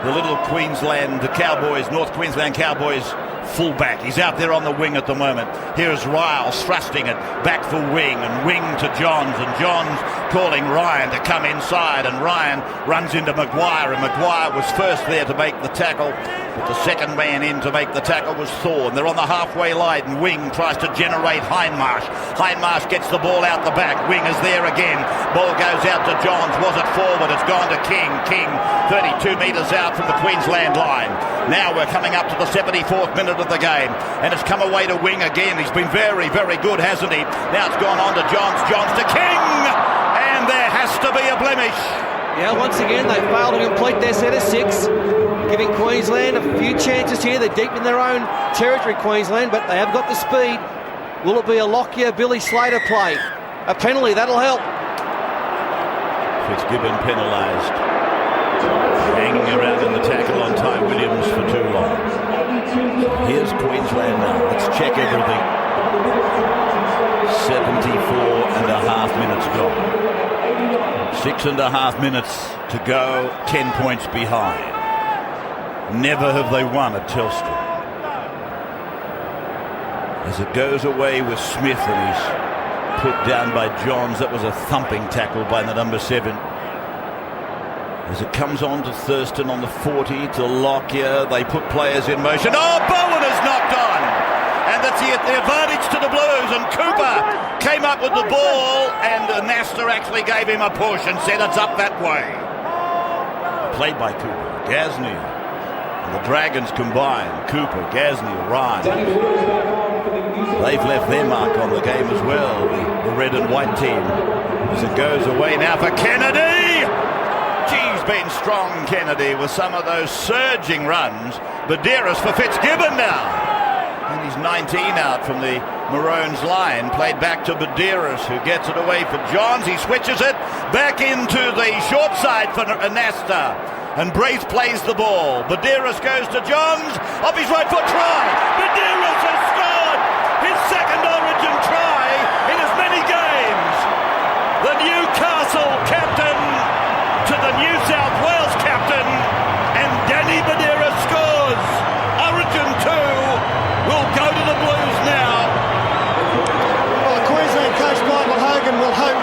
The little Queensland Cowboys, North Queensland Cowboys fullback. He's out there on the wing at the moment. Here's Riles thrusting it back for Wing, and Wing to Johns, and Johns calling Ryan to come inside, and Ryan runs into Maguire, and Maguire was first there to make the tackle, but the second man in to make the tackle was Thorne. They're on the halfway line, and Wing tries to generate Hindmarsh. Hindmarsh gets the ball out the back. Wing is there again. Ball goes out to Johns. Was it forward? It's gone to King. King 32 metres out from the Queensland line. Now we're coming up to the 74th minute of the game, and it's come away to Wing again. He's been very, very good, hasn't he? Now it's gone on to Johns. Johns to King, and there has to be a blemish. Yeah, once again, they failed to complete their set of 6, giving Queensland a few chances here. They're deep in their own territory, Queensland, but they have got the speed. Will it be a Lockyer, Billy Slater play? A penalty, that'll help. Fitzgibbon penalised. Hanging around in the tackle on Ty Williams for too long. Here's Queensland now. Let's check everything. 74.5 minutes gone. 6.5 minutes to go, 10 points behind. Never have they won at Telstra. As it goes away with Smith, and he's put down by Johns. That was a thumping tackle by the number 7. As it comes on to Thurston on the 40 to Lockyer, they put players in motion. Oh, Bowen is knocked on! And that's the advantage to the Blues, and Cooper came up with the ball, and Nasta actually gave him a push and said it's up that way. Played by Cooper, Gasnier, and the Dragons combined. Cooper, Gasnier, Ryan. They've left their mark on the game as well, the red and white team. As it goes away now for Kennedy! He's been strong, Kennedy, with some of those surging runs. Badeiras for Fitzgibbon now. And he's 19 out from the Maroons line. Played back to Badeiras, who gets it away for Johns. He switches it back into the short side for Nasta. And Braith plays the ball. Badeiras goes to Johns. Off his right foot, try. Badeiras has scored his second Origin try in as many games. The Newcastle captain to the New South Wales captain, and Danny Badeiras scores. Origin 2 will go to the Blues now. Well, the Queensland coach Michael Hogan will hope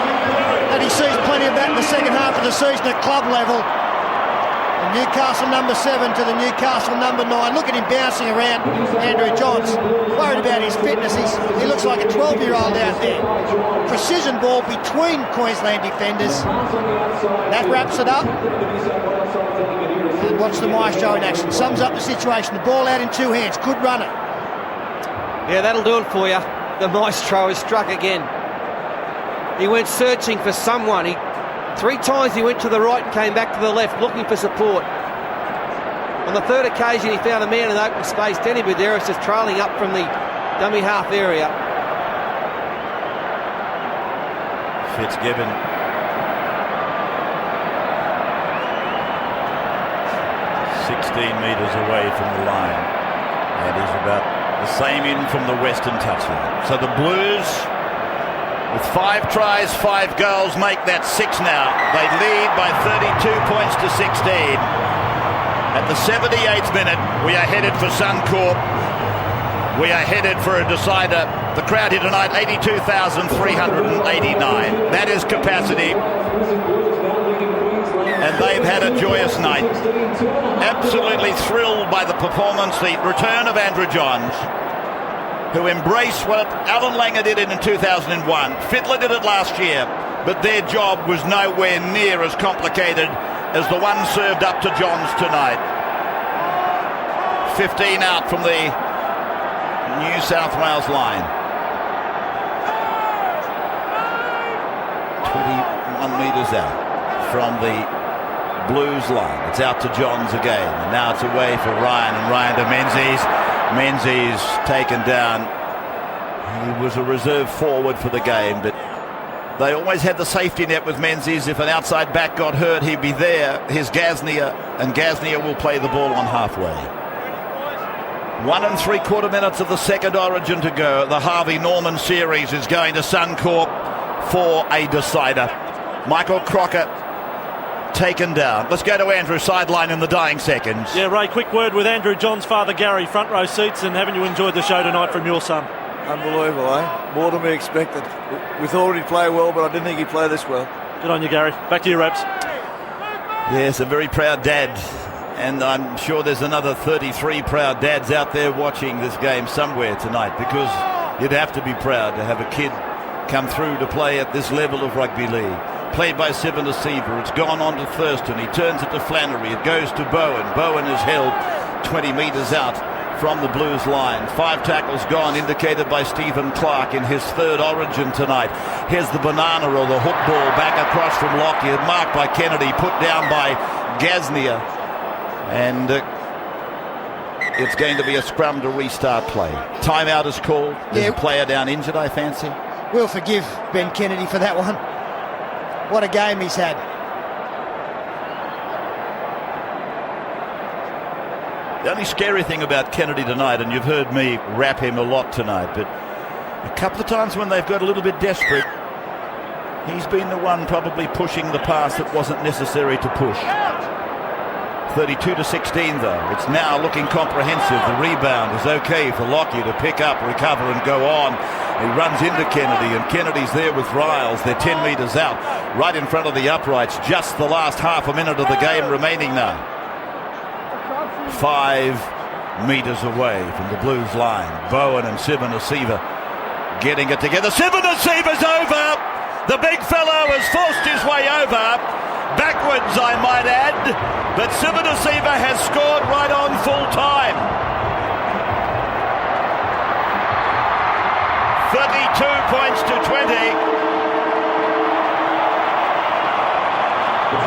that he sees plenty of that in the second half of the season at club level. The Newcastle number 7 to the Newcastle number 9. Look at him bouncing around, Andrew Johns. Worried about his fitness. He looks like a 12-year-old out there. Precision ball between Queensland defenders. That wraps it up. And watch the maestro in action. Sums up the situation. The ball out in 2 hands. Good runner. Yeah, that'll do it for you. The maestro has struck again. He went searching for someone. 3 times he went to the right and came back to the left looking for support. On the 3rd occasion he found a man in open space. Danny Badeiras is trailing up from the dummy half area. Fitzgibbon. Metres away from the line. And he's about the same in from the western touchline. So the Blues, with 5 tries, 5 goals, make that 6 now. They lead by 32 points to 16. At the 78th minute, we are headed for Suncorp. We are headed for a decider. The crowd here tonight, 82,389. That is capacity. And they've had a joyous night. Absolutely thrilled by the performance, the return of Andrew Johns, who embraced what Alan Langer did in 2001. Fittler did it last year, but their job was nowhere near as complicated as the one served up to Johns tonight. 15 out from the New South Wales line. 21 metres out from the Blues line. It's out to Johns again, and now it's away for Ryan, and Ryan to Menzies. Menzies taken down He was a reserve forward for the game, but they always had the safety net with Menzies. If an outside back got hurt, he'd be there. Here's Gaznia, and Gaznia will play the ball on halfway. 1 3/4 minutes of the second Origin to go. The Harvey Norman series is going to Suncorp for a decider. Michael Crocker taken down. Let's go to Andrew, sideline in the dying seconds. Yeah, Ray, quick word with Andrew John's father, Gary. Front row seats, and haven't you enjoyed the show tonight from your son? Unbelievable, eh? More than we expected. We thought he'd play well, but I didn't think he'd play this well. Good on you, Gary. Back to you, Raps. Yes, a very proud dad. And I'm sure there's another 33 proud dads out there watching this game somewhere tonight, because you'd have to be proud to have a kid come through to play at this level of rugby league. Played by Seven Seaver. It's gone on to Thurston. He turns it to Flannery. It goes to Bowen. Bowen is held 20 metres out from the Blues line. 5 tackles gone, indicated by Stephen Clark in his third Origin tonight. Here's the banana or the hook ball back across from Lockyer, marked by Kennedy, put down by Gaznia. And it's going to be a scrum to restart play. Timeout is called. There's a player down injured, I fancy. We'll forgive Ben Kennedy for that one. What a game he's had. The only scary thing about Kennedy tonight, and you've heard me rap him a lot tonight, but a couple of times when they've got a little bit desperate, he's been the one probably pushing the pass that wasn't necessary to push. 32-16 though. It's now looking comprehensive. The rebound is okay for Lockyer to pick up, recover and go on. He runs into Kennedy, and Kennedy's there with Riles. They're 10 metres out, right in front of the uprights. Just the last half a minute of the game remaining now. 5 metres away from the Blues line. Bowen and Sivanasiva getting it together. Sivanasiva's over. The big fellow has forced his way over. Backwards, I might add. But Sivanasiva has scored right on full time. 32 points to 20.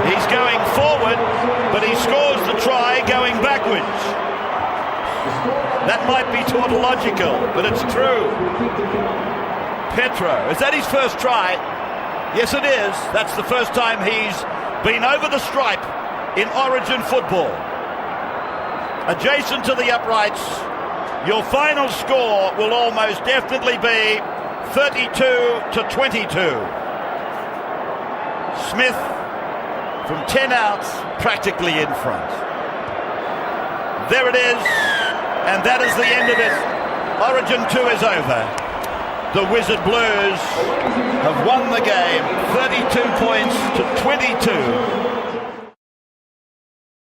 He's going forward, but he scores the try going backwards. That might be tautological, but it's true. Petro, is that his first try? Yes, it is. That's the first time he's been over the stripe in Origin football. Adjacent to the uprights, your final score will almost definitely be 32-22. Smith from 10 outs, practically in front. There it is, and that is the end of it. Origin 2 is over. The Wizard Blues have won the game 32 points to 22.